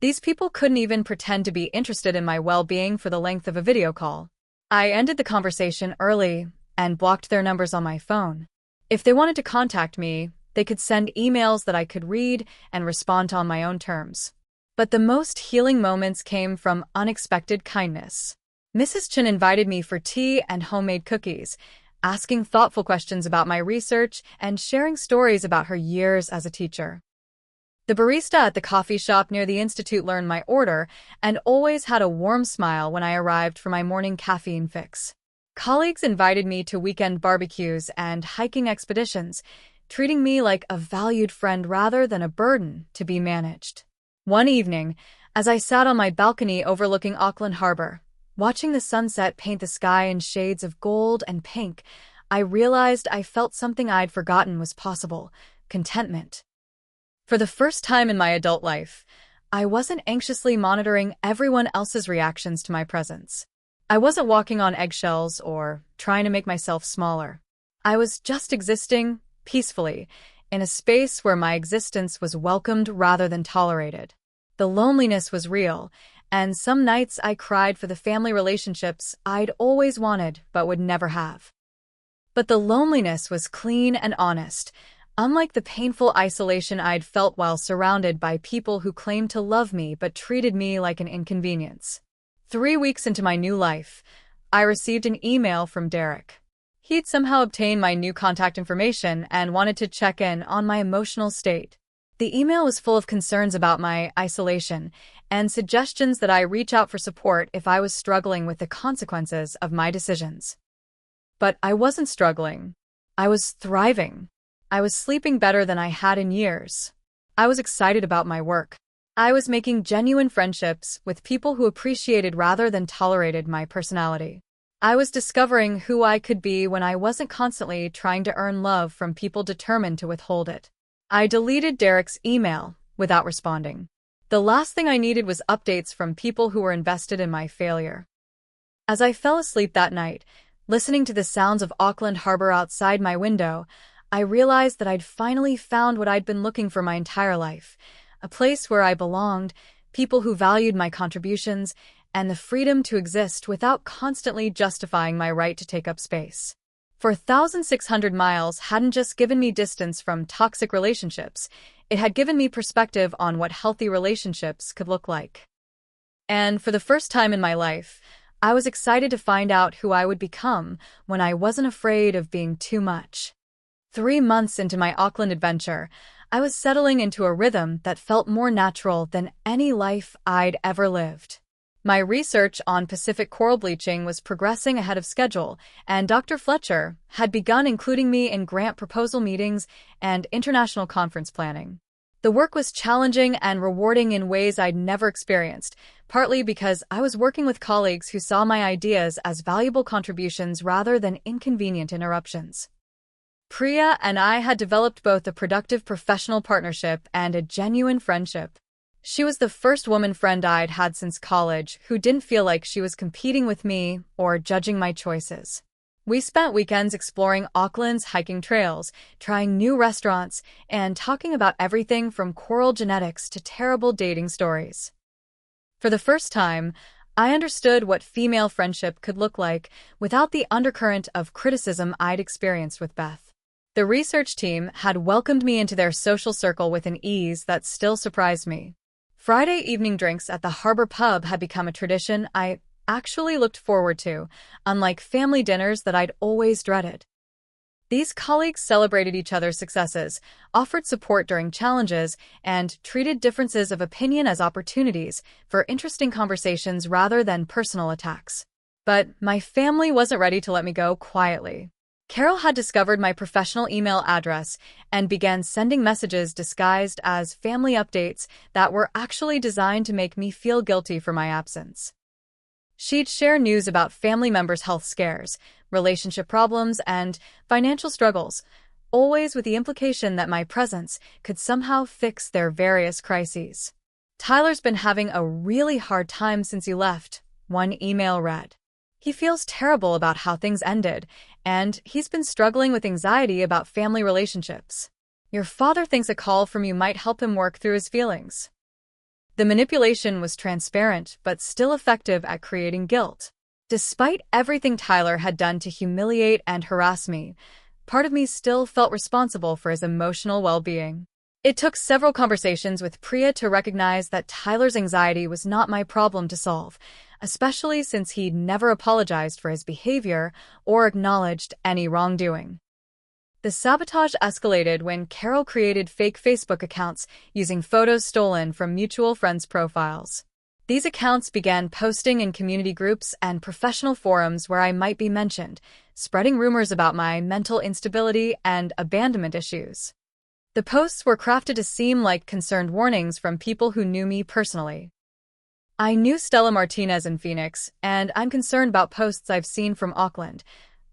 Speaker 1: These people couldn't even pretend to be interested in my well-being for the length of a video call. I ended the conversation early and blocked their numbers on my phone. If they wanted to contact me, they could send emails that I could read and respond to on my own terms. But the most healing moments came from unexpected kindness. Mrs. Chen invited me for tea and homemade cookies, asking thoughtful questions about my research and sharing stories about her years as a teacher. The barista at the coffee shop near the institute learned my order and always had a warm smile when I arrived for my morning caffeine fix. Colleagues invited me to weekend barbecues and hiking expeditions, treating me like a valued friend rather than a burden to be managed. One evening, as I sat on my balcony overlooking Auckland Harbor, watching the sunset paint the sky in shades of gold and pink, I realized I felt something I'd forgotten was possible: contentment. For the first time in my adult life, I wasn't anxiously monitoring everyone else's reactions to my presence. I wasn't walking on eggshells or trying to make myself smaller. I was just existing, peacefully, in a space where my existence was welcomed rather than tolerated. The loneliness was real, and some nights I cried for the family relationships I'd always wanted but would never have. But the loneliness was clean and honest, unlike the painful isolation I'd felt while surrounded by people who claimed to love me but treated me like an inconvenience. 3 weeks into my new life, I received an email from Derek. He'd somehow obtained my new contact information and wanted to check in on my emotional state. The email was full of concerns about my isolation and suggestions that I reach out for support if I was struggling with the consequences of my decisions. But I wasn't struggling. I was thriving. I was sleeping better than I had in years. I was excited about my work. I was making genuine friendships with people who appreciated rather than tolerated my personality. I was discovering who I could be when I wasn't constantly trying to earn love from people determined to withhold it. I deleted Derek's email without responding. The last thing I needed was updates from people who were invested in my failure. As I fell asleep that night, listening to the sounds of Auckland Harbor outside my window, I realized that I'd finally found what I'd been looking for my entire life: a place where I belonged, people who valued my contributions, and the freedom to exist without constantly justifying my right to take up space. For 1,600 miles hadn't just given me distance from toxic relationships, it had given me perspective on what healthy relationships could look like. And for the first time in my life, I was excited to find out who I would become when I wasn't afraid of being too much. 3 months into my Auckland adventure, I was settling into a rhythm that felt more natural than any life I'd ever lived. My research on Pacific coral bleaching was progressing ahead of schedule, and Dr. Fletcher had begun including me in grant proposal meetings and international conference planning. The work was challenging and rewarding in ways I'd never experienced, partly because I was working with colleagues who saw my ideas as valuable contributions rather than inconvenient interruptions. Priya and I had developed both a productive professional partnership and a genuine friendship. She was the first woman friend I'd had since college who didn't feel like she was competing with me or judging my choices. We spent weekends exploring Auckland's hiking trails, trying new restaurants, and talking about everything from coral genetics to terrible dating stories. For the first time, I understood what female friendship could look like without the undercurrent of criticism I'd experienced with Beth. The research team had welcomed me into their social circle with an ease that still surprised me. Friday evening drinks at the Harbor Pub had become a tradition I actually looked forward to, unlike family dinners that I'd always dreaded. These colleagues celebrated each other's successes, offered support during challenges, and treated differences of opinion as opportunities for interesting conversations rather than personal attacks. But my family wasn't ready to let me go quietly. Carol had discovered my professional email address and began sending messages disguised as family updates that were actually designed to make me feel guilty for my absence. She'd share news about family members' health scares, relationship problems, and financial struggles, always with the implication that my presence could somehow fix their various crises. "Tyler's been having a really hard time since you left," one email read. "He feels terrible about how things ended, and he's been struggling with anxiety about family relationships. Your father thinks a call from you might help him work through his feelings." The manipulation was transparent but still effective at creating guilt. Despite everything Tyler had done to humiliate and harass me, part of me still felt responsible for his emotional well-being. It took several conversations with Priya to recognize that Tyler's anxiety was not my problem to solve, especially since he'd never apologized for his behavior or acknowledged any wrongdoing. The sabotage escalated when Carol created fake Facebook accounts using photos stolen from mutual friends' profiles. These accounts began posting in community groups and professional forums where I might be mentioned, spreading rumors about my mental instability and abandonment issues. The posts were crafted to seem like concerned warnings from people who knew me personally. I knew Stella Martinez in Phoenix, and I'm concerned about posts I've seen from Auckland.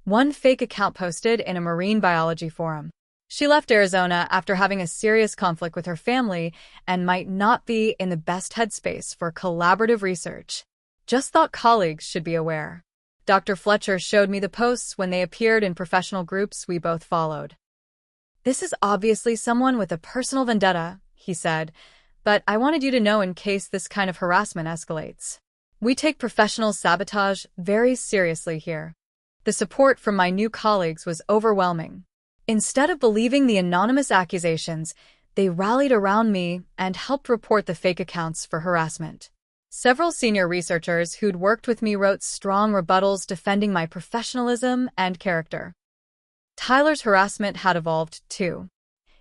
Speaker 1: One fake account posted in a marine biology forum. She left Arizona after having a serious conflict with her family and might not be in the best headspace for collaborative research. Just thought colleagues should be aware. Dr. Fletcher showed me the posts when they appeared in professional groups we both followed. "This is obviously someone with a personal vendetta," he said, "but I wanted you to know in case this kind of harassment escalates. We take professional sabotage very seriously here." The support from my new colleagues was overwhelming. Instead of believing the anonymous accusations, they rallied around me and helped report the fake accounts for harassment. Several senior researchers who'd worked with me wrote strong rebuttals defending my professionalism and character. Tyler's harassment had evolved, too.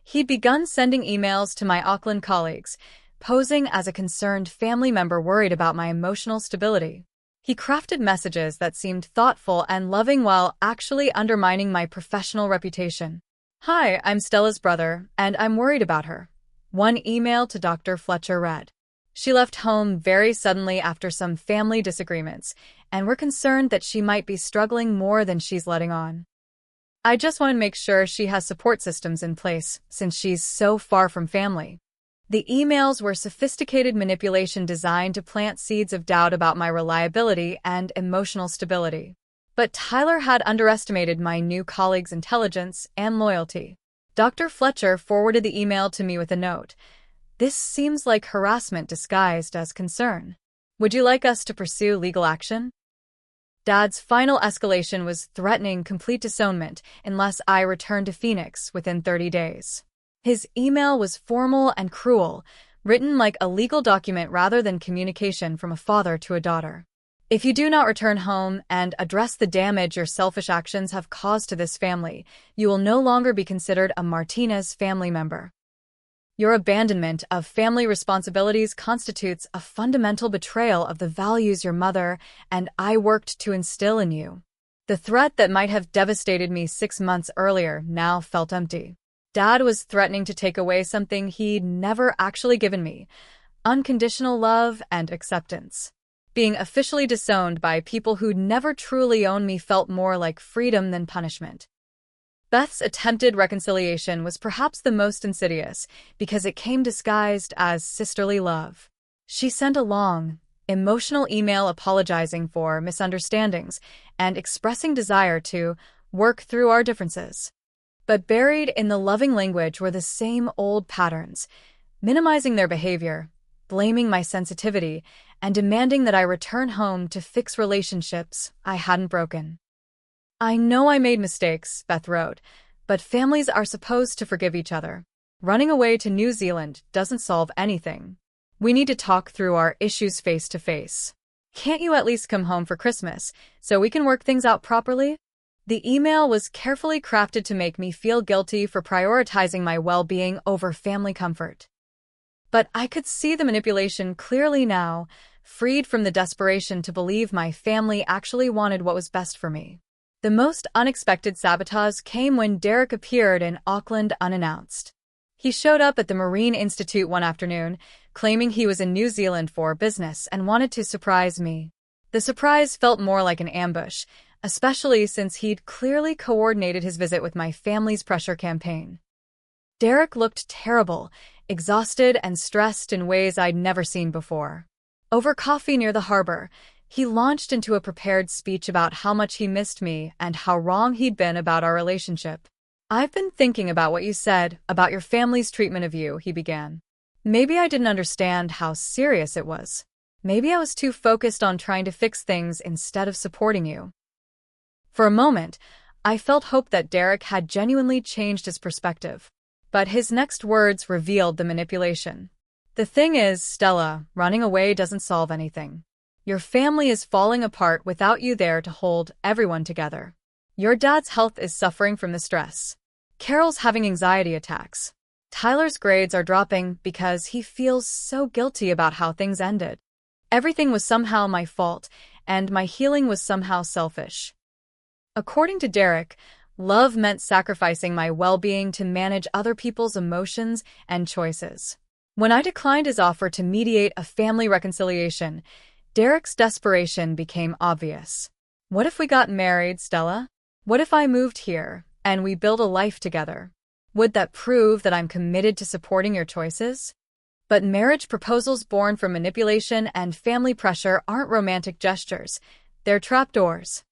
Speaker 1: He'd begun sending emails to my Auckland colleagues, posing as a concerned family member worried about my emotional stability. He crafted messages that seemed thoughtful and loving while actually undermining my professional reputation. "Hi, I'm Stella's brother, and I'm worried about her," one email to Dr. Fletcher read. "She left home very suddenly after some family disagreements, and we're concerned that she might be struggling more than she's letting on. I just want to make sure she has support systems in place, since she's so far from family." The emails were sophisticated manipulation designed to plant seeds of doubt about my reliability and emotional stability. But Tyler had underestimated my new colleague's intelligence and loyalty. Dr. Fletcher forwarded the email to me with a note. "This seems like harassment disguised as concern. Would you like us to pursue legal action?" Dad's final escalation was threatening complete disownment unless I returned to Phoenix within 30 days. His email was formal and cruel, written like a legal document rather than communication from a father to a daughter. "If you do not return home and address the damage your selfish actions have caused to this family, you will no longer be considered a Martinez family member. Your abandonment of family responsibilities constitutes a fundamental betrayal of the values your mother and I worked to instill in you." The threat that might have devastated me 6 months earlier now felt empty. Dad was threatening to take away something he'd never actually given me: unconditional love and acceptance. Being officially disowned by people who'd never truly owned me felt more like freedom than punishment. Beth's attempted reconciliation was perhaps the most insidious because it came disguised as sisterly love. She sent a long, emotional email apologizing for misunderstandings and expressing desire to work through our differences. But buried in the loving language were the same old patterns, minimizing their behavior, blaming my sensitivity, and demanding that I return home to fix relationships I hadn't broken. "I know I made mistakes," Beth wrote, "but families are supposed to forgive each other. Running away to New Zealand doesn't solve anything. We need to talk through our issues face to face." Can't you at least come home for Christmas so we can work things out properly? The email was carefully crafted to make me feel guilty for prioritizing my well-being over family comfort. But I could see the manipulation clearly now, freed from the desperation to believe my family actually wanted what was best for me. The most unexpected sabotage came when Derek appeared in Auckland unannounced. He showed up at the Marine Institute one afternoon, claiming he was in New Zealand for business and wanted to surprise me. The surprise felt more like an ambush, especially since he'd clearly coordinated his visit with my family's pressure campaign. Derek looked terrible, exhausted and stressed in ways I'd never seen before. Over coffee near the harbor, he launched into a prepared speech about how much he missed me and how wrong he'd been about our relationship. "I've been thinking about what you said, about your family's treatment of you," he began. "Maybe I didn't understand how serious it was. Maybe I was too focused on trying to fix things instead of supporting you." For a moment, I felt hope that Derek had genuinely changed his perspective. But his next words revealed the manipulation. "The thing is, Stella, running away doesn't solve anything. Your family is falling apart without you there to hold everyone together. Your dad's health is suffering from the stress. Carol's having anxiety attacks. Tyler's grades are dropping because he feels so guilty about how things ended. Everything was somehow my fault, and my healing was somehow selfish." According to Derek, love meant sacrificing my well-being to manage other people's emotions and choices. When I declined his offer to mediate a family reconciliation, Derek's desperation became obvious. "What if we got married, Stella? What if I moved here, and we built a life together? Would that prove that I'm committed to supporting your choices?" But marriage proposals born from manipulation and family pressure aren't romantic gestures. They're trapdoors.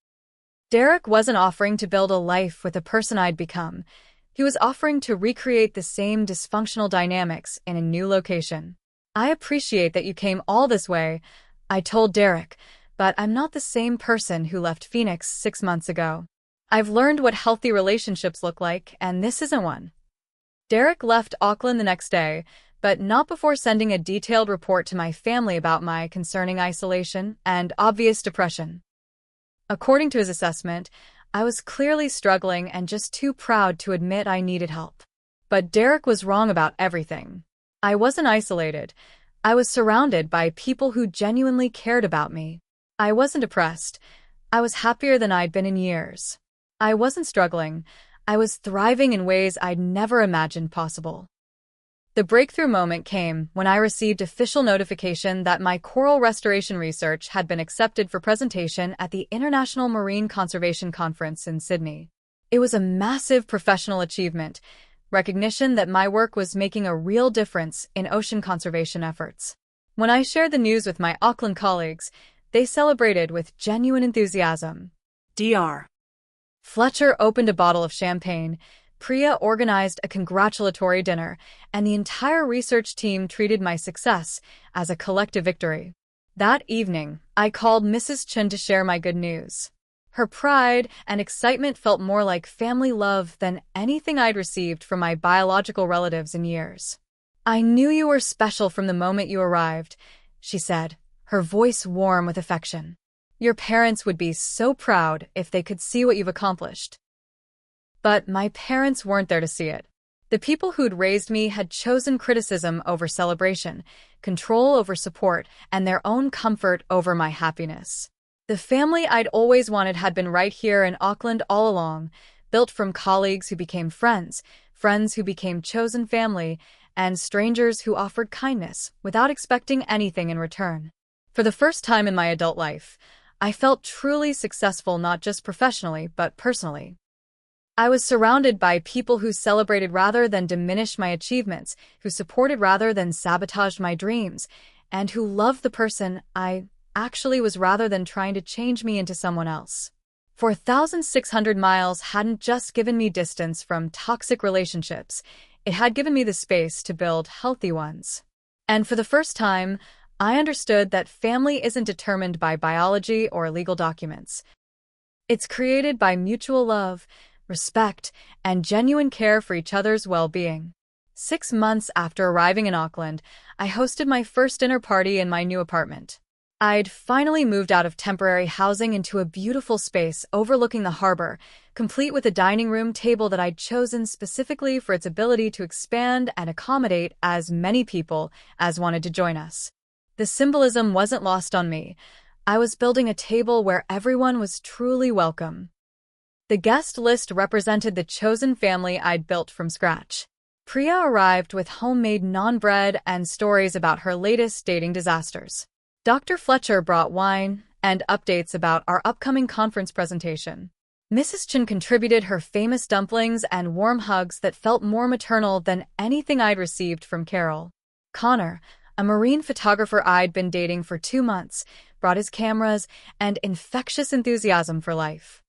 Speaker 1: Derek wasn't offering to build a life with the person I'd become. He was offering to recreate the same dysfunctional dynamics in a new location. "I appreciate that you came all this way," I told Derek, "but I'm not the same person who left Phoenix 6 months ago. I've learned what healthy relationships look like, and this isn't one." Derek left Auckland the next day, but not before sending a detailed report to my family about my concerning isolation and obvious depression. According to his assessment, I was clearly struggling and just too proud to admit I needed help. But Derek was wrong about everything. I wasn't isolated. I was surrounded by people who genuinely cared about me. I wasn't depressed. I was happier than I'd been in years. I wasn't struggling. I was thriving in ways I'd never imagined possible. The breakthrough moment came when I received official notification that my coral restoration research had been accepted for presentation at the International Marine Conservation Conference in Sydney. It was a massive professional achievement, recognition that my work was making a real difference in ocean conservation efforts. When I shared the news with my Auckland colleagues, they celebrated with genuine enthusiasm. Dr. Fletcher opened a bottle of champagne, Priya organized a congratulatory dinner, and the entire research team treated my success as a collective victory. That evening, I called Mrs. Chen to share my good news. Her pride and excitement felt more like family love than anything I'd received from my biological relatives in years. "I knew you were special from the moment you arrived," she said, her voice warm with affection. "Your parents would be so proud if they could see what you've accomplished." But my parents weren't there to see it. The people who'd raised me had chosen criticism over celebration, control over support, and their own comfort over my happiness. The family I'd always wanted had been right here in Auckland all along, built from colleagues who became friends, friends who became chosen family, and strangers who offered kindness without expecting anything in return. For the first time in my adult life, I felt truly successful not just professionally but personally. I was surrounded by people who celebrated rather than diminished my achievements, who supported rather than sabotaged my dreams, and who loved the person I actually was rather than trying to change me into someone else. 4,600 miles hadn't just given me distance from toxic relationships, it had given me the space to build healthy ones. And for the first time, I understood that family isn't determined by biology or legal documents. It's created by mutual love, respect, and genuine care for each other's well-being. 6 months after arriving in Auckland, I hosted my first dinner party in my new apartment. I'd finally moved out of temporary housing into a beautiful space overlooking the harbor, complete with a dining room table that I'd chosen specifically for its ability to expand and accommodate as many people as wanted to join us. The symbolism wasn't lost on me. I was building a table where everyone was truly welcome. The guest list represented the chosen family I'd built from scratch. Priya arrived with homemade naan bread and stories about her latest dating disasters. Dr. Fletcher brought wine and updates about our upcoming conference presentation. Mrs. Chen contributed her famous dumplings and warm hugs that felt more maternal than anything I'd received from Carol. Connor, a marine photographer I'd been dating for 2 months, brought his cameras and infectious enthusiasm for life.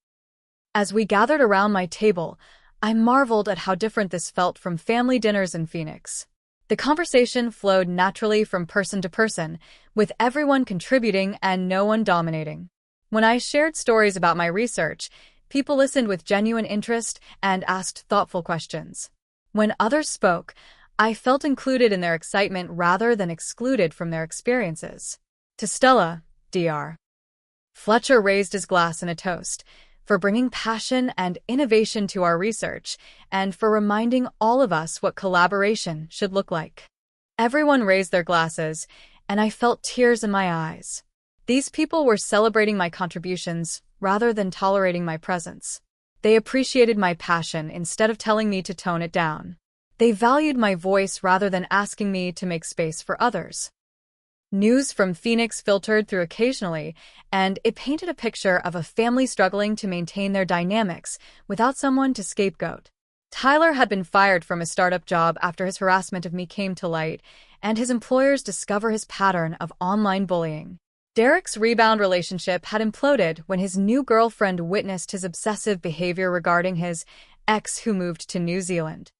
Speaker 1: As we gathered around my table, I marveled at how different this felt from family dinners in Phoenix. The conversation flowed naturally from person to person, with everyone contributing and no one dominating. When I shared stories about my research, people listened with genuine interest and asked thoughtful questions. When others spoke, I felt included in their excitement rather than excluded from their experiences. To Stella, Dr. Fletcher raised his glass in a toast, for bringing passion and innovation to our research, and for reminding all of us what collaboration should look like. Everyone raised their glasses, and I felt tears in my eyes. These people were celebrating my contributions rather than tolerating my presence. They appreciated my passion instead of telling me to tone it down. They valued my voice rather than asking me to make space for others. News from Phoenix filtered through occasionally, and it painted a picture of a family struggling to maintain their dynamics without someone to scapegoat. Tyler had been fired from his startup job after his harassment of me came to light, and his employers discover his pattern of online bullying. Derek's rebound relationship had imploded when his new girlfriend witnessed his obsessive behavior regarding his ex who moved to New Zealand.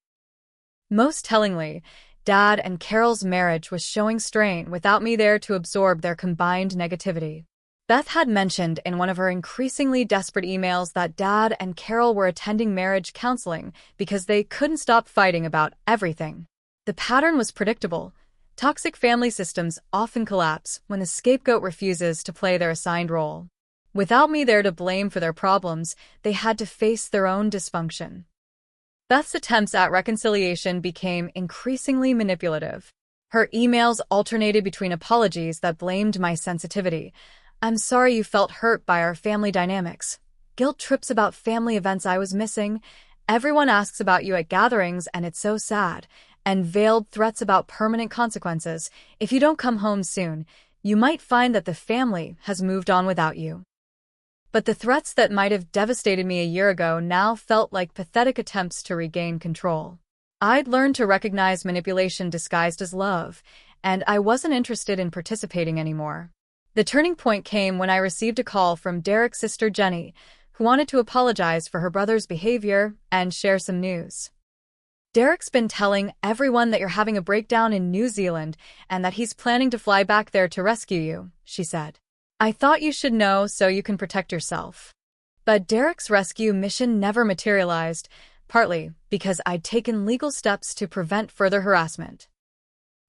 Speaker 1: Most tellingly, Dad and Carol's marriage was showing strain without me there to absorb their combined negativity. Beth had mentioned in one of her increasingly desperate emails that Dad and Carol were attending marriage counseling because they couldn't stop fighting about everything. The pattern was predictable. Toxic family systems often collapse when the scapegoat refuses to play their assigned role. Without me there to blame for their problems, they had to face their own dysfunction. Beth's attempts at reconciliation became increasingly manipulative. Her emails alternated between apologies that blamed my sensitivity. "I'm sorry you felt hurt by our family dynamics." Guilt trips about family events I was missing. "Everyone asks about you at gatherings and it's so sad." And veiled threats about permanent consequences. "If you don't come home soon, you might find that the family has moved on without you." But the threats that might have devastated me a year ago now felt like pathetic attempts to regain control. I'd learned to recognize manipulation disguised as love, and I wasn't interested in participating anymore. The turning point came when I received a call from Derek's sister Jenny, who wanted to apologize for her brother's behavior and share some news. "Derek's been telling everyone that you're having a breakdown in New Zealand and that he's planning to fly back there to rescue you," she said. "I thought you should know so you can protect yourself." But Derek's rescue mission never materialized, partly because I'd taken legal steps to prevent further harassment.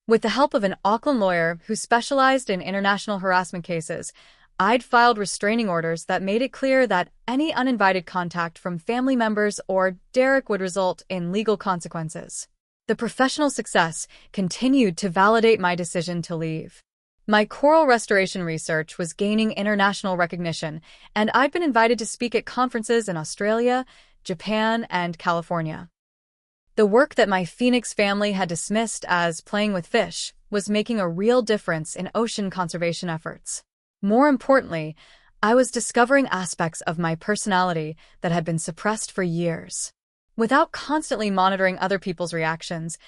Speaker 1: With the help of an Auckland lawyer who specialized in international harassment cases, I'd filed restraining orders that made it clear that any uninvited contact from family members or Derek would result in legal consequences. The professional success continued to validate my decision to leave. My coral restoration research was gaining international recognition, and I'd been invited to speak at conferences in Australia, Japan, and California. The work that my Phoenix family had dismissed as playing with fish was making a real difference in ocean conservation efforts. More importantly, I was discovering aspects of my personality that had been suppressed for years. Without constantly monitoring other people's reactions,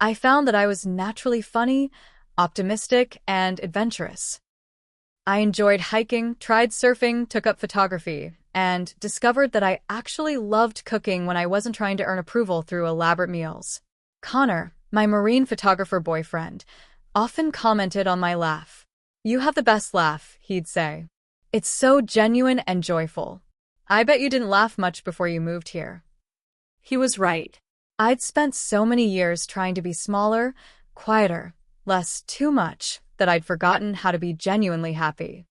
Speaker 1: I found that I was naturally funny, optimistic, and adventurous. I enjoyed hiking, tried surfing, took up photography, and discovered that I actually loved cooking when I wasn't trying to earn approval through elaborate meals. Connor, my marine photographer boyfriend, often commented on my laugh. "You have the best laugh," he'd say. "It's so genuine and joyful. I bet you didn't laugh much before you moved here." He was right. I'd spent so many years trying to be smaller, quieter, less too much, that I'd forgotten how to be genuinely happy.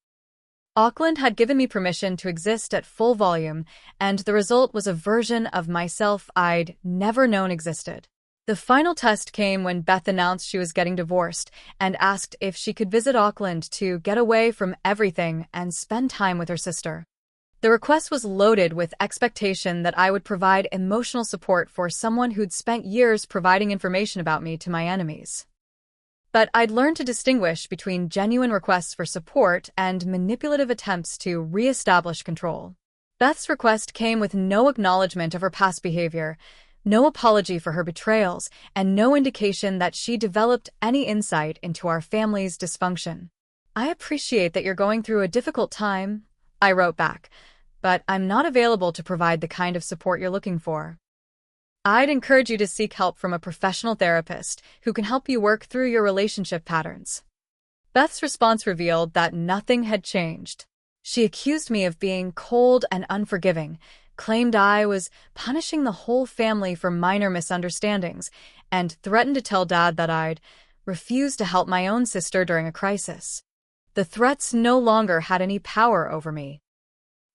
Speaker 1: Auckland had given me permission to exist at full volume, and the result was a version of myself I'd never known existed. The final test came when Beth announced she was getting divorced and asked if she could visit Auckland to get away from everything and spend time with her sister. The request was loaded with expectation that I would provide emotional support for someone who'd spent years providing information about me to my enemies. But I'd learned to distinguish between genuine requests for support and manipulative attempts to re-establish control. Beth's request came with no acknowledgement of her past behavior, no apology for her betrayals, and no indication that she developed any insight into our family's dysfunction. "I appreciate that you're going through a difficult time," I wrote back, "but I'm not available to provide the kind of support you're looking for. I'd encourage you to seek help from a professional therapist who can help you work through your relationship patterns." Beth's response revealed that nothing had changed. She accused me of being cold and unforgiving, claimed I was punishing the whole family for minor misunderstandings, and threatened to tell Dad that I'd refused to help my own sister during a crisis. The threats no longer had any power over me.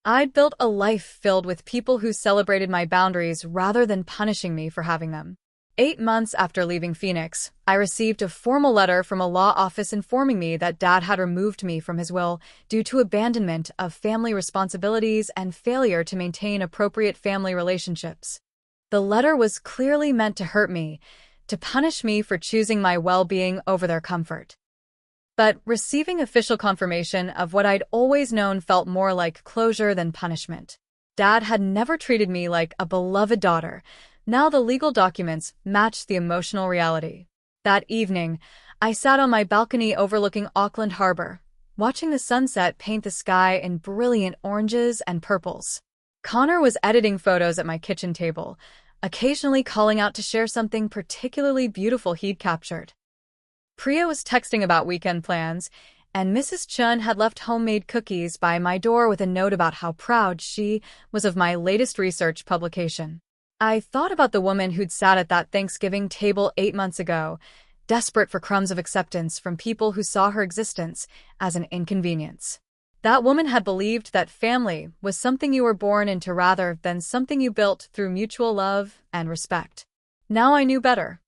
Speaker 1: I'd built a life filled with people who celebrated my boundaries rather than punishing me for having them. 8 months after leaving Phoenix, I received a formal letter from a law office informing me that Dad had removed me from his will due to abandonment of family responsibilities and failure to maintain appropriate family relationships. The letter was clearly meant to hurt me, to punish me for choosing my well-being over their comfort. But receiving official confirmation of what I'd always known felt more like closure than punishment. Dad had never treated me like a beloved daughter. Now the legal documents matched the emotional reality. That evening, I sat on my balcony overlooking Auckland Harbor, watching the sunset paint the sky in brilliant oranges and purples. Connor was editing photos at my kitchen table, occasionally calling out to share something particularly beautiful he'd captured. Priya was texting about weekend plans, and Mrs. Chun had left homemade cookies by my door with a note about how proud she was of my latest research publication. I thought about the woman who'd sat at that Thanksgiving table 8 months ago, desperate for crumbs of acceptance from people who saw her existence as an inconvenience. That woman had believed that family was something you were born into rather than something you built through mutual love and respect. Now I knew better.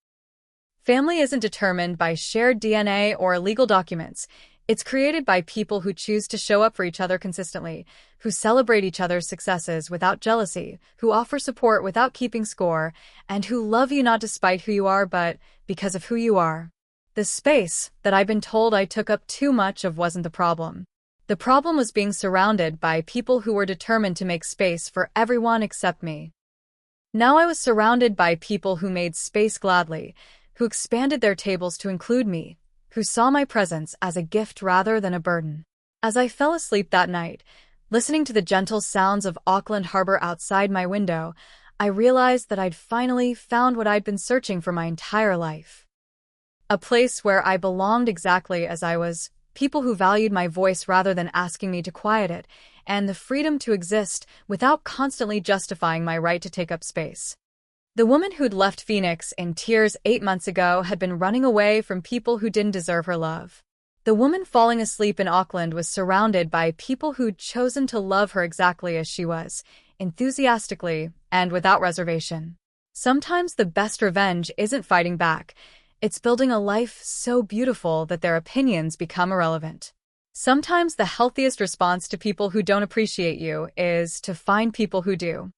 Speaker 1: Family isn't determined by shared DNA or legal documents. It's created by people who choose to show up for each other consistently, who celebrate each other's successes without jealousy, who offer support without keeping score, and who love you not despite who you are but because of who you are. The space that I'd been told I took up too much of wasn't the problem. The problem was being surrounded by people who were determined to make space for everyone except me. Now I was surrounded by people who made space gladly, who expanded their tables to include me, who saw my presence as a gift rather than a burden. As I fell asleep that night, listening to the gentle sounds of Auckland Harbor outside my window, I realized that I'd finally found what I'd been searching for my entire life. A place where I belonged exactly as I was, people who valued my voice rather than asking me to quiet it, and the freedom to exist without constantly justifying my right to take up space. The woman who'd left Phoenix in tears 8 months ago had been running away from people who didn't deserve her love. The woman falling asleep in Auckland was surrounded by people who'd chosen to love her exactly as she was, enthusiastically and without reservation. Sometimes the best revenge isn't fighting back. It's building a life so beautiful that their opinions become irrelevant. Sometimes the healthiest response to people who don't appreciate you is to find people who do.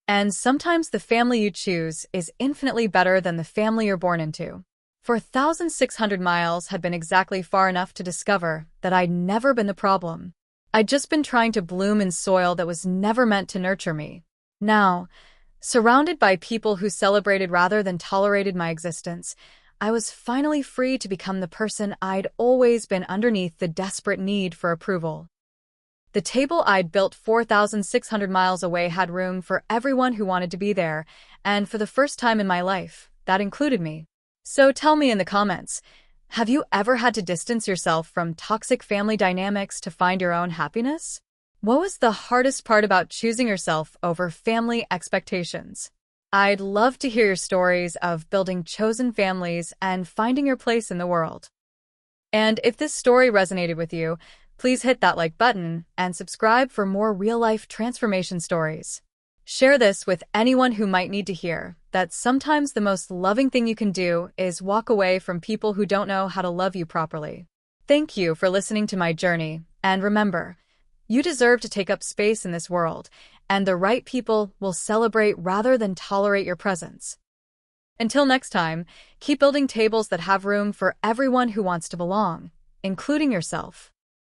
Speaker 1: And sometimes the family you choose is infinitely better than the family you're born into. 4,600 miles had been exactly far enough to discover that I'd never been the problem. I'd just been trying to bloom in soil that was never meant to nurture me. Now, surrounded by people who celebrated rather than tolerated my existence, I was finally free to become the person I'd always been underneath the desperate need for approval. The table I'd built 4,600 miles away had room for everyone who wanted to be there, and for the first time in my life, that included me. So tell me in the comments, have you ever had to distance yourself from toxic family dynamics to find your own happiness? What was the hardest part about choosing yourself over family expectations? I'd love to hear your stories of building chosen families and finding your place in the world. And if this story resonated with you, please hit that like button and subscribe for more real-life transformation stories. Share this with anyone who might need to hear that sometimes the most loving thing you can do is walk away from people who don't know how to love you properly. Thank you for listening to my journey, and remember, you deserve to take up space in this world, and the right people will celebrate rather than tolerate your presence. Until next time, keep building tables that have room for everyone who wants to belong, including yourself.